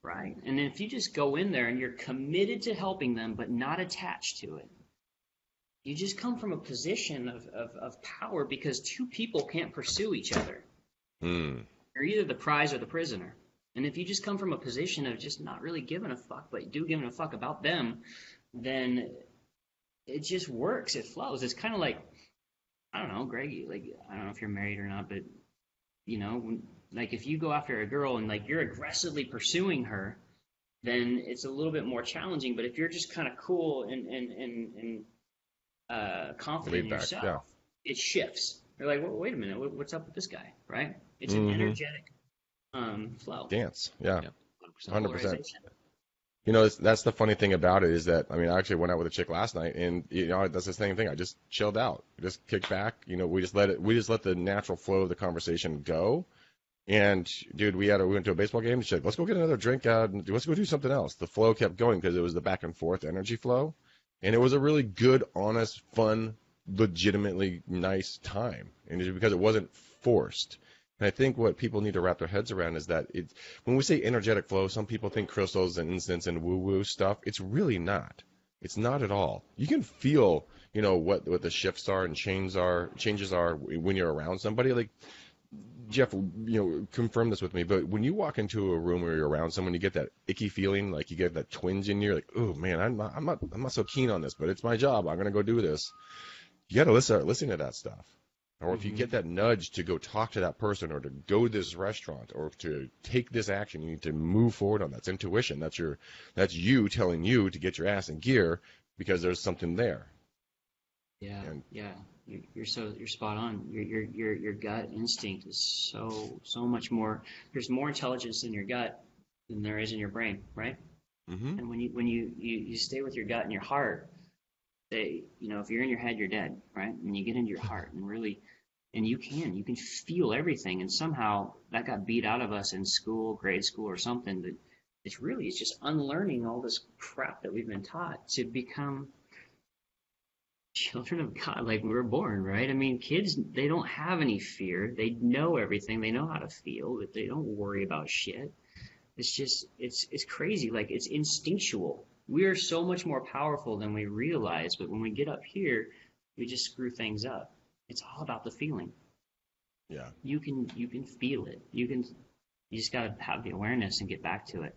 right? And if you just go in there and you're committed to helping them but not attached to it, you just come from a position of power because two people can't pursue each other. You're either the prize or the prisoner. And if you just come from a position of just not really giving a fuck, but do giving a fuck about them, then it just works. It flows. It's kind of like, I don't know, Greg, like, I don't know if you're married or not, but, you know, like if you go after a girl and like you're aggressively pursuing her, then it's a little bit more challenging. But if you're just kind of cool and confident in yourself, it shifts. You're like, well, wait a minute, what's up with this guy, right? It's an energetic flow. Dance, yeah, 100%. You know, that's the funny thing about it is that, I mean, I actually went out with a chick last night, and you know, that's the same thing. I just chilled out, just kicked back. You know, we just let the natural flow of the conversation go. And dude, we went to a baseball game. She's like, let's go get another drink. Let's go do something else. The flow kept going because it was the back and forth energy flow, and it was a really good, honest, fun, legitimately nice time. And it's because it wasn't forced. And I think what people need to wrap their heads around is that when we say energetic flow, some people think crystals and incense and woo-woo stuff. It's really not. It's not at all. You can feel, you know, what the shifts are and changes are when you're around somebody. Like, Jeff, you know, confirm this with me, but when you walk into a room where you're around someone, you get that icky feeling, like you get that twinge in you, like, oh man, I'm not so keen on this, but it's my job. I'm gonna go do this. You got to start listening to that stuff. Or if you get that nudge to go talk to that person or to go to this restaurant or to take this action, you need to move forward on that. That's intuition. That's you telling you to get your ass in gear because there's something there. Yeah, yeah. You're spot on. Your gut instinct is so much more. There's more intelligence in your gut than there is in your brain, right? And when you stay with your gut and your heart, you know, if you're in your head, you're dead, right? And you get into your heart and really, and you can feel everything. And somehow that got beat out of us in school, grade school or something. But it's just unlearning all this crap that we've been taught to become children of God, like we were born, right? I mean, kids, they don't have any fear. They know everything. They know how to feel, but they don't worry about shit. It's just, it's crazy. Like, it's instinctual. We are so much more powerful than we realize, but when we get up here, we just screw things up. It's all about the feeling. Yeah. You can feel it. You just got to have the awareness and get back to it.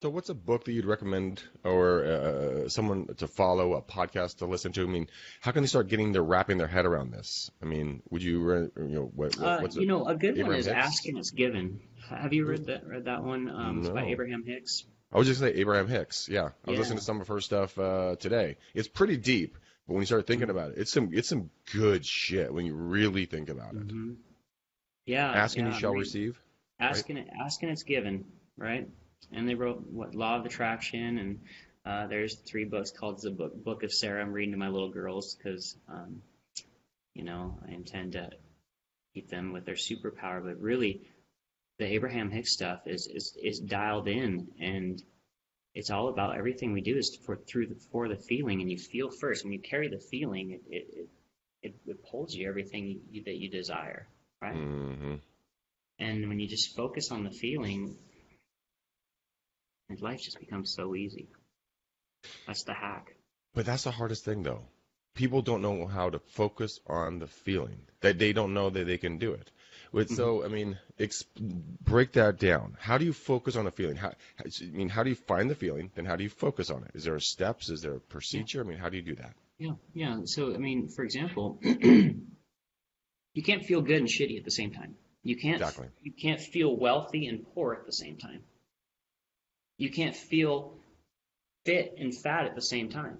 So what's a book that you'd recommend or someone to follow, a podcast to listen to? I mean, how can they start wrapping their head around this? I mean, would you, what's a good Abraham one is Hicks? Ask and It's Given. Have you read that one? No. It's by Abraham Hicks. I was just going to say Abraham Hicks. Yeah. I was listening to some of her stuff today. It's pretty deep, but when you start thinking about it, it's some good shit when you really think about it. Yeah. Ask and you shall receive. Ask and It's Given, right? And they wrote Law of Attraction, and there's 3 books called the Book of Sarah. I'm reading to my little girls because, you know, I intend to keep them with their superpower. But really, the Abraham Hicks stuff is dialed in, and it's all about everything we do is for the feeling, and you feel first. When you carry the feeling, it pulls you everything that you desire, right? And when you just focus on the feeling, life just becomes so easy. That's the hack. But that's the hardest thing, though. People don't know how to focus on the feeling. That they don't know that they can do it. So, I mean, break that down. How do you focus on a feeling? How do you find the feeling? Then how do you focus on it? Is there steps? Is there a procedure? I mean, how do you do that? Yeah. So, I mean, for example, you can't feel good and shitty at the same time. You can't feel wealthy and poor at the same time. You can't feel fit and fat at the same time,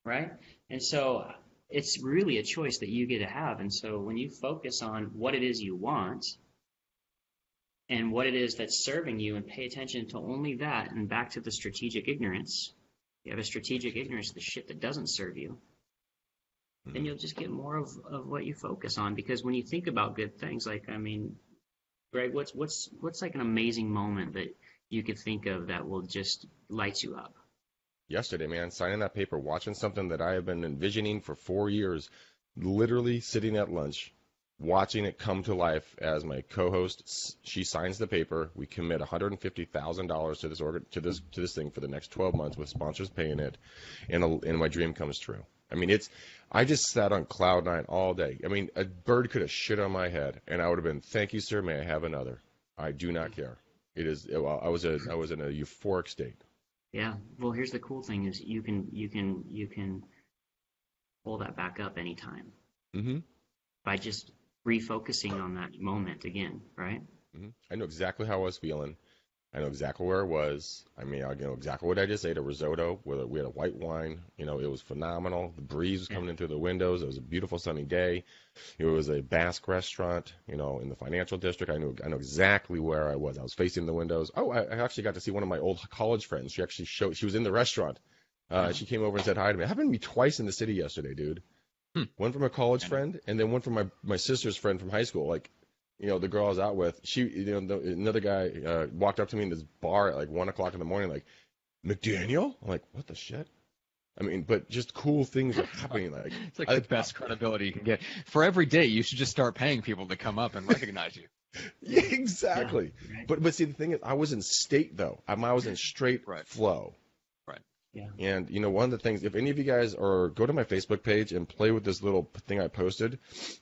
right? And so it's really a choice that you get to have. And so when you focus on what it is you want and what it is that's serving you and pay attention to only that, and back to the strategic ignorance, you have a strategic ignorance of the shit that doesn't serve you. then you'll just get more of what you focus on. Because when you think about good things, like, I mean, Greg, what's like an amazing moment that you could think of that will just light you up? Yesterday, man, signing that paper, watching something that I have been envisioning for 4 years, literally sitting at lunch, watching it come to life as my co-host, she signs the paper. We commit $150,000 to this thing for the next 12 months with sponsors paying it, and my dream comes true. I mean, I just sat on cloud nine all day. I mean, a bird could have shit on my head, and I would have been, thank you, sir, may I have another? I do not care. Well, I was in a euphoric state. Yeah. Well, here's the cool thing is you can pull that back up anytime by just refocusing on that moment again, right? I know exactly how I was feeling. I know exactly where it was. I mean, I know exactly what I just ate, a risotto. We had a white wine. You know, it was phenomenal. The breeze was coming in through the windows. It was a beautiful sunny day. It was a Basque restaurant, you know, in the financial district. I know exactly where I was. I was facing the windows. Oh, I actually got to see one of my old college friends. She was in the restaurant. She came over and said hi to me. It happened to me twice in the city yesterday, dude. One from a college friend, and then one from my sister's friend from high school. Like, you know, the girl I was out with, another guy walked up to me in this bar at like 1 o'clock in the morning, like, McDaniel? I'm like, what the shit? I mean, but just cool things are happening. Like, it's like the best credibility you can get. For every day, you should just start paying people to come up and recognize you. Yeah, exactly. Yeah, right. But see, the thing is, I was in state though. I was in straight flow. Yeah. And, you know, one of the things, if any of you guys go to my Facebook page and play with this little thing I posted,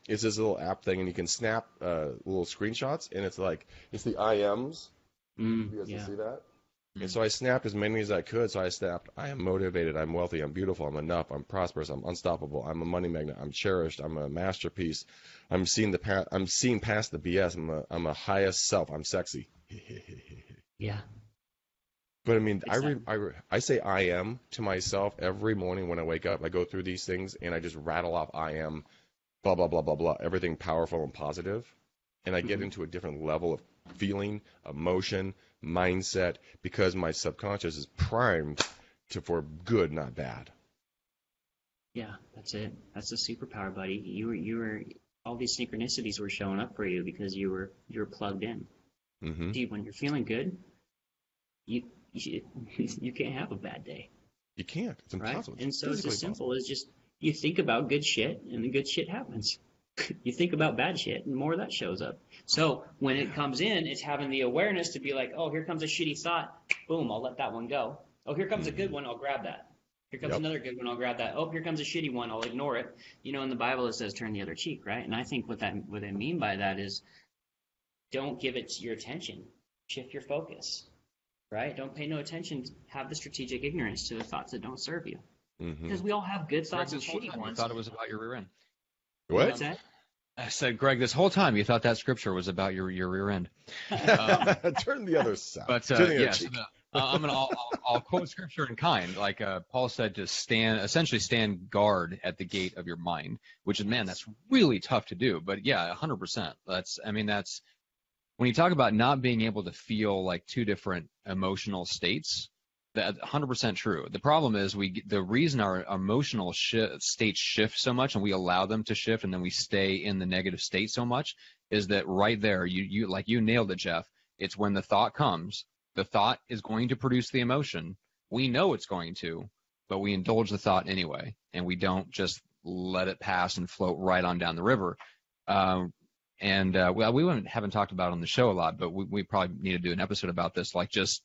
it's this little app thing, and you can snap little screenshots, and it's the IMs. You guys can see that? And so I snapped as many as I could. So I snapped, I am motivated, I'm wealthy, I'm beautiful, I'm enough, I'm prosperous, I'm unstoppable, I'm a money magnet, I'm cherished, I'm a masterpiece, I'm seeing past the BS, I'm a highest self, I'm sexy. Yeah. But I mean, I say I am to myself every morning when I wake up. I go through these things and I just rattle off I am, blah, blah, blah, blah, blah, everything powerful and positive. And I get into a different level of feeling, emotion, mindset, because my subconscious is primed for good, not bad. Yeah, that's it. That's the superpower, buddy. You were all these synchronicities were showing up for you because you were plugged in. See, when you're feeling good, you can't have a bad day. You can't. It's impossible. Right? And so it's as simple as just you think about good shit, and the good shit happens. You think about bad shit, and more of that shows up. So when it comes in, it's having the awareness to be like, oh, here comes a shitty thought. Boom, I'll let that one go. Oh, here comes a good one. I'll grab that. Here comes another good one. I'll grab that. Oh, here comes a shitty one. I'll ignore it. You know, in the Bible it says turn the other cheek, right? And I think what I mean by that is don't give it your attention. Shift your focus. Right? Don't pay no attention. Have the strategic ignorance to the thoughts that don't serve you. Because we all have good thoughts and shitty ones. I thought it was about your rear end. What? What's that? I said, Greg, this whole time you thought that scripture was about your rear end. Turn the other side. But yes, I'll quote scripture in kind. Like Paul said, to essentially stand guard at the gate of your mind, which is, man, that's really tough to do. But yeah, 100%. That's when you talk about not being able to feel like two different emotional states, that's 100% true. The problem is the reason our emotional states shift so much and we allow them to shift and then we stay in the negative state so much is that right there, you nailed it, Jeff. It's when the thought comes, the thought is going to produce the emotion. We know it's going to, but we indulge the thought anyway, and we don't just let it pass and float right on down the river. We haven't talked about it on the show a lot, but we probably need to do an episode about this, like just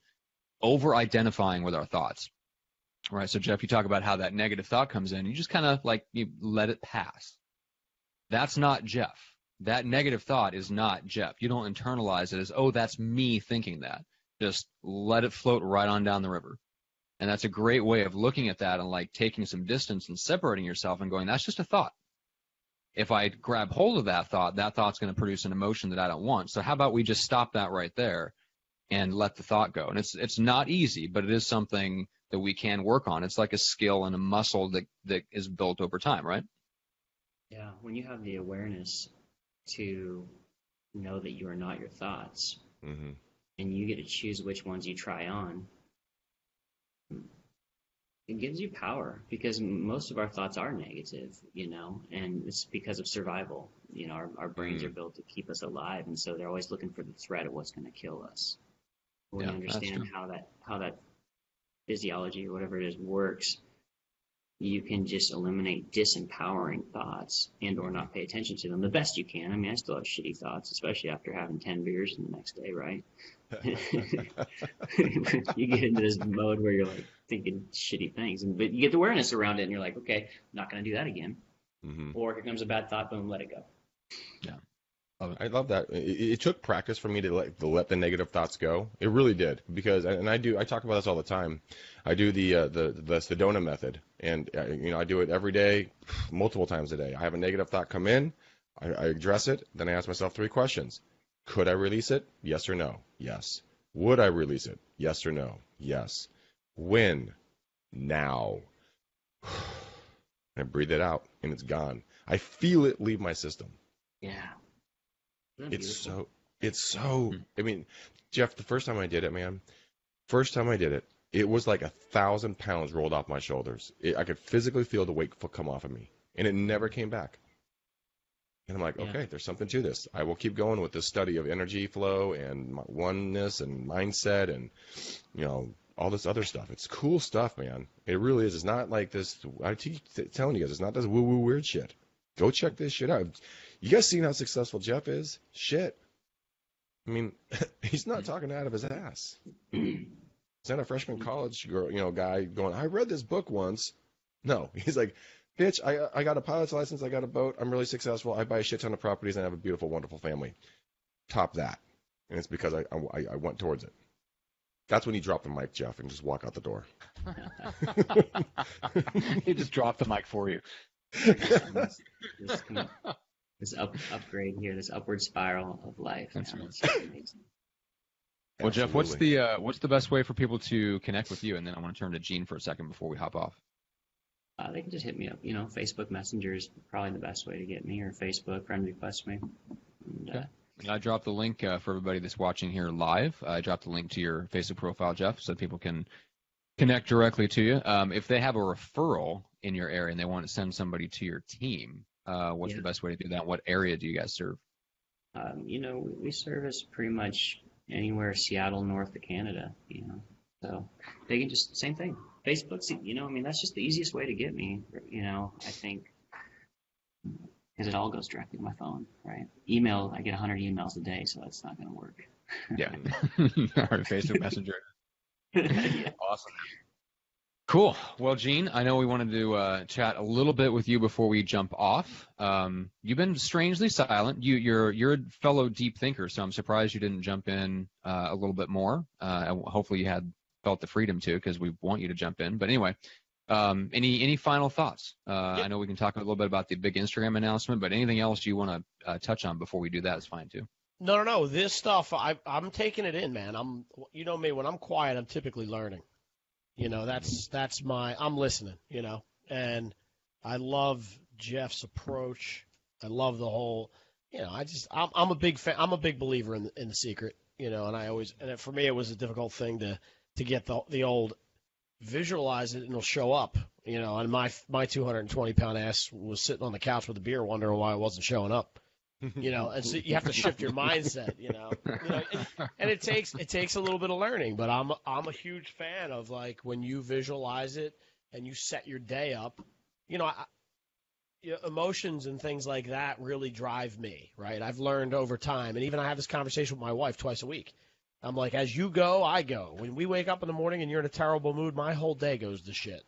over-identifying with our thoughts, right? So, Jeff, you talk about how that negative thought comes in. You just kind of you let it pass. That's not Jeff. That negative thought is not Jeff. You don't internalize it as, oh, that's me thinking that. Just let it float right on down the river. And that's a great way of looking at that and taking some distance and separating yourself and going, that's just a thought. If I grab hold of that thought's going to produce an emotion that I don't want. So how about we just stop that right there and let the thought go? And it's not easy, but it is something that we can work on. It's like a skill and a muscle that is built over time, right? Yeah, when you have the awareness to know that you are not your thoughts, and you get to choose which ones you try on, It gives you power because most of our thoughts are negative, and it's because of survival. Our brains are built to keep us alive, and so they're always looking for the threat of what's going to kill us. When you understand how that physiology or whatever it is works, you can just eliminate disempowering thoughts and or not pay attention to them the best you can. I mean, I still have shitty thoughts, especially after having 10 beers the next day, right? You get into this mode where you're like thinking shitty things, but you get the awareness around it and you're like, okay, I'm not going to do that again. Or here comes a bad thought, boom, let it go. Yeah. I love that. It took practice for me to let the negative thoughts go. It really did, because I talk about this all the time. I do the Sedona method, and I do it every day, multiple times a day. I have a negative thought come in, I address it, then I ask myself 3 questions. Could I release it? Yes or no? Yes. Would I release it? Yes or no? Yes. When? Now. I breathe it out, and it's gone. I feel it leave my system. Yeah. It's so, I mean, Jeff, the first time I did it, it was like 1,000 pounds rolled off my shoulders. I could physically feel the weight come off of me, and it never came back. And I'm like, okay, there's something to this. I will keep going with this study of energy flow and oneness and mindset and, all this other stuff. It's cool stuff, man. It really is. It's not like this. I keep telling you guys, it's not this woo-woo weird shit. Go check this shit out. You guys seen how successful Jeff is? Shit. I mean, he's not talking out of his ass. He's not a freshman college girl, guy going, I read this book once. No, he's like, bitch, I got a pilot's license, I got a boat, I'm really successful, I buy a shit ton of properties, and I have a beautiful, wonderful family. Top that. And it's because I went towards it. That's when you drop the mic, Jeff, and just walk out the door. He just dropped the mic for you. This upgrade here, this upward spiral of life. That's right. Amazing. Well, Jeff, what's the best way for people to connect with you? And then I want to turn to Gene for a second before we hop off. They can just hit me up. Facebook Messenger is probably the best way to get me, or Facebook, friend request me. And, okay. I dropped the link for everybody that's watching here live. I dropped the link to your Facebook profile, Jeff, so people can connect directly to you. If they have a referral in your area and they want to send somebody to your team, what's the best way to do that? What area do you guys serve? We service pretty much anywhere Seattle north of Canada, so they can just, same thing. Facebook's, that's just the easiest way to get me, I think, because it all goes directly to my phone, right? Email, I get 100 emails a day, so that's not going to work. Yeah. All right, Facebook Messenger. Yeah. Awesome. Cool. Well, Gene, I know we wanted to chat a little bit with you before we jump off. You've been strangely silent. You're a fellow deep thinker, so I'm surprised you didn't jump in a little bit more. Hopefully you had felt the freedom to, because we want you to jump in. But anyway, any final thoughts? I know we can talk a little bit about the big Instagram announcement, but anything else you want to touch on before we do that is fine too. No. This stuff, I'm taking it in, man. I'm me, when I'm quiet, I'm typically learning. I'm listening, and I love Jeff's approach. I love the whole, I'm a big fan. I'm a big believer in the secret, and for me, it was a difficult thing to get the old visualize it and it'll show up, and my 220-pound ass was sitting on the couch with a beer wondering why it wasn't showing up. And so you have to shift your mindset, and it takes a little bit of learning, but I'm a huge fan of, like, when you visualize it and you set your day up, emotions and things like that really drive me, right? I've learned over time, and even I have this conversation with my wife twice a week. I'm like, as you go, I go. When we wake up in the morning and you're in a terrible mood, my whole day goes to shit.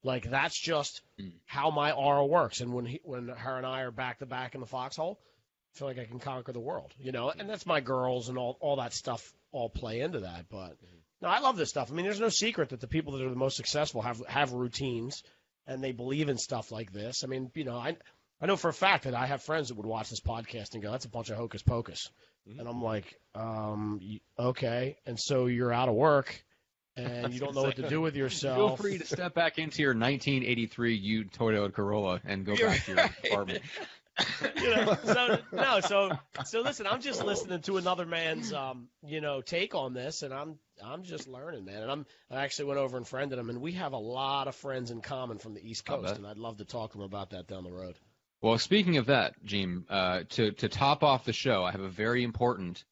Like, that's just how my aura works. And when her and I are back to back in the foxhole, I feel like I can conquer the world, and that's my girls and all that stuff all play into that. But no, I love this stuff. I mean, there's no secret that the people that are the most successful have routines and they believe in stuff like this. I mean, I know for a fact that I have friends that would watch this podcast and go, that's a bunch of hocus pocus. And I'm like, okay. And so you're out of work and you don't know what to do with yourself. Feel free to step back into your 1983 Toyota Corolla and go back to your apartment. So listen, I'm just listening to another man's take on this, and I'm just learning, man. And I actually went over and friended him, and we have a lot of friends in common from the East Coast, and I'd love to talk to him about that down the road. Well, speaking of that, Gene, to top off the show, I have a very important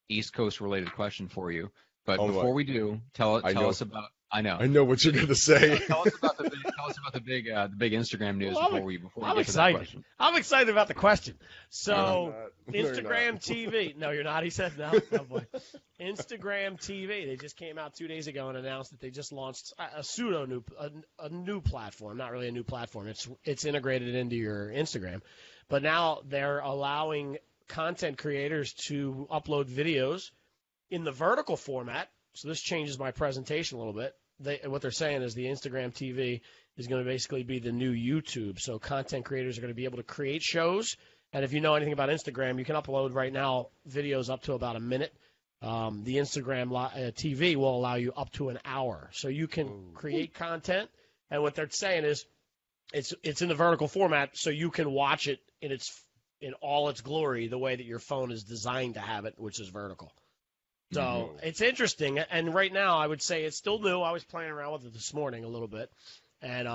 East Coast related question for you. But before we do, tell us about. I know what you're going to say. Tell us about the big Instagram news before we get excited. to that question. I'm excited about the question. So Instagram TV. No, you're not. He said no. Oh boy. Instagram TV. They just came out 2 days ago and announced that they just launched a new platform. Not really a new platform. It's integrated into your Instagram, but now they're allowing content creators to upload videos in the vertical format. So this changes my presentation a little bit. What they're saying is the Instagram TV is going to basically be the new YouTube. So content creators are going to be able to create shows. And if you know anything about Instagram, you can upload right now videos up to about a minute. The Instagram TV will allow you up to an hour. So you can create content. And what they're saying is it's in the vertical format, so you can watch it in all its glory the way that your phone is designed to have it, which is vertical. So it's interesting, and right now I would say it's still new. I was playing around with it this morning a little bit, and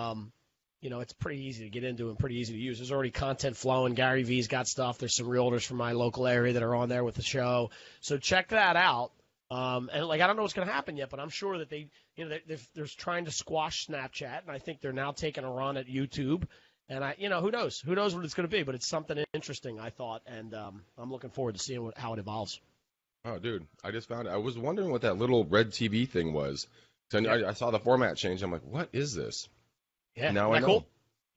it's pretty easy to get into and pretty easy to use. There's already content flowing. Gary V's got stuff. There's some realtors from my local area that are on there with the show. So check that out. And I don't know what's going to happen yet, but I'm sure that they're trying to squash Snapchat, and I think they're now taking a run at YouTube. And who knows? Who knows what it's going to be? But it's something interesting, I thought, and I'm looking forward to seeing how it evolves. Oh, dude, I just found it. I was wondering what that little red TV thing was. So I saw the format change. I'm like, what is this? Yeah, now I know. Cool?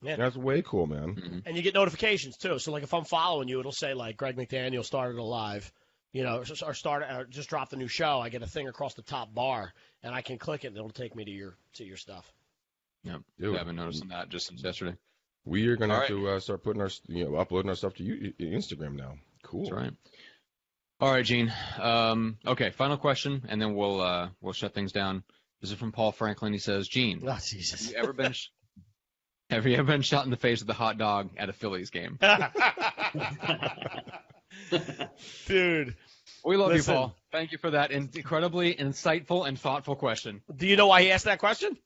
Yeah. That's way cool, man. Mm-hmm. And you get notifications, too. So, if I'm following you, it'll say, Greg McDaniel started a live, or just dropped a new show. I get a thing across the top bar, and I can click it, and it'll take me to your stuff. Yeah, I haven't noticed that just since yesterday. We are going to have to start putting uploading our stuff to Instagram now. Cool. That's right. All right, Gene. Okay, final question, and then we'll shut things down. This is from Paul Franklin. He says, Gene, Jesus. have you ever been shot in the face with a hot dog at a Phillies game? Dude. We love you, Paul. Thank you for that incredibly insightful and thoughtful question. Do you know why he asked that question?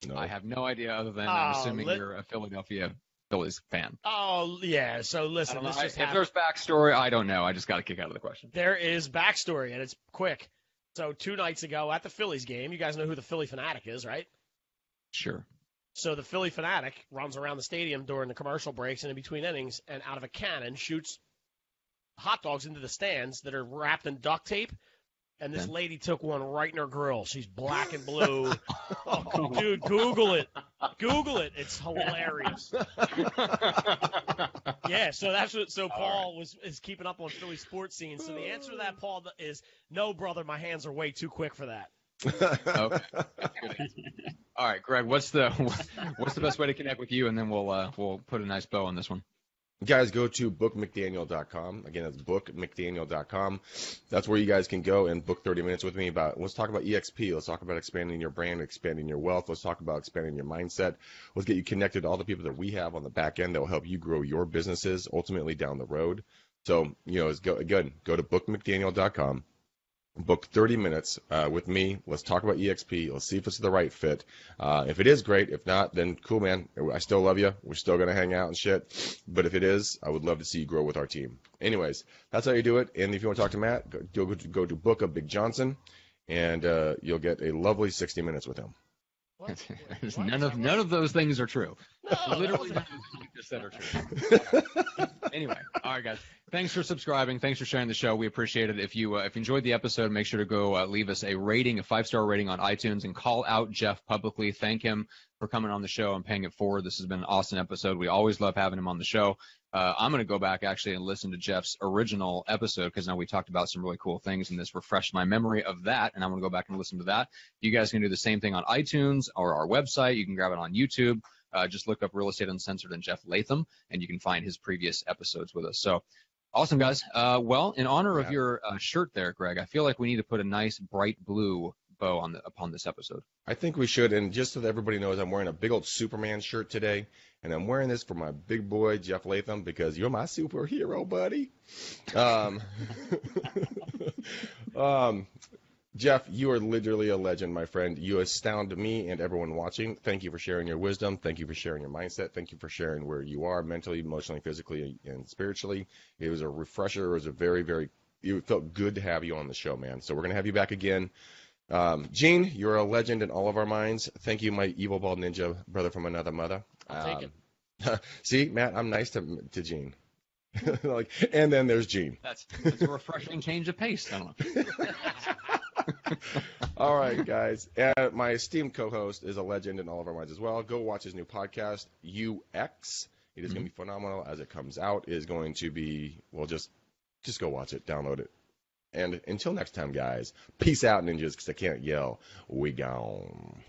No. I have no idea other than I'm assuming you're a Philadelphia Phillies fan. Oh, yeah. So, listen. If there's backstory, I don't know. I just got a kick out of the question. There is backstory, and it's quick. So 2 nights ago at the Phillies game, you guys know who the Philly Fanatic is, right? Sure. So the Philly Fanatic runs around the stadium during the commercial breaks and in between innings, and out of a cannon shoots hot dogs into the stands that are wrapped in duct tape. And this lady took one right in her grill. She's black and blue. Oh, dude, Google it. Google it. It's hilarious. Yeah, so that's what. So Paul is keeping up on Philly sports scenes. So the answer to that, Paul, is no, brother. My hands are way too quick for that. Okay. Good. All right, Greg. What's the best way to connect with you, and then we'll put a nice bow on this one. Guys, go to bookmcdaniel.com. Again, that's bookmcdaniel.com. That's where you guys can go and book 30 minutes with me let's talk about EXP. Let's talk about expanding your brand, expanding your wealth. Let's talk about expanding your mindset. Let's get you connected to all the people that we have on the back end that will help you grow your businesses ultimately down the road. So, go to bookmcdaniel.com. Book 30 minutes with me. Let's talk about EXP. Let's see if it's the right fit. If it is, great. If not, then cool, man. I still love you. We're still going to hang out and shit. But if it is, I would love to see you grow with our team. Anyways, that's how you do it. And if you want to talk to Matt, go to Book of Big Johnson, and you'll get a lovely 60 minutes with him. None of those things are true. No. Literally none of those things you just said are true. Anyway, all right, guys. Thanks for subscribing. Thanks for sharing the show. We appreciate it. If you enjoyed the episode, make sure to go leave us a rating, a 5-star rating on iTunes, and call out Jeff publicly. Thank him for coming on the show and paying it forward. This has been an awesome episode. We always love having him on the show. I'm going to go back actually and listen to Jeff's original episode because now we talked about some really cool things, and this refreshed my memory of that, and I'm going to go back and listen to that. You guys can do the same thing on iTunes or our website. You can grab it on YouTube. Just look up Real Estate Uncensored and Jeff Latham, and you can find his previous episodes with us. So awesome, guys. Well, in honor of your shirt there, Greg, I feel like we need to put a nice bright blue bow upon this episode. I think we should. And just so that everybody knows, I'm wearing a big old Superman shirt today. And I'm wearing this for my big boy, Jeff Latham, because you're my superhero, buddy. Jeff, you are literally a legend, my friend. You astound me and everyone watching. Thank you for sharing your wisdom. Thank you for sharing your mindset. Thank you for sharing where you are mentally, emotionally, physically, and spiritually. It was a refresher. It was a it felt good to have you on the show, man. So we're going to have you back again. Gene, you're a legend in all of our minds. Thank you, my evil bald ninja brother from another mother. I'll take it. See, Matt, I'm nice to Gene. And then there's Gene. That's a refreshing change of pace. I don't know. All right, guys. And my esteemed co-host is a legend in all of our minds as well. Go watch his new podcast, UX. It is going to be phenomenal as it comes out. It is going to be, well, just go watch it, download it. And until next time, guys, peace out, ninjas, because I can't yell. We gone.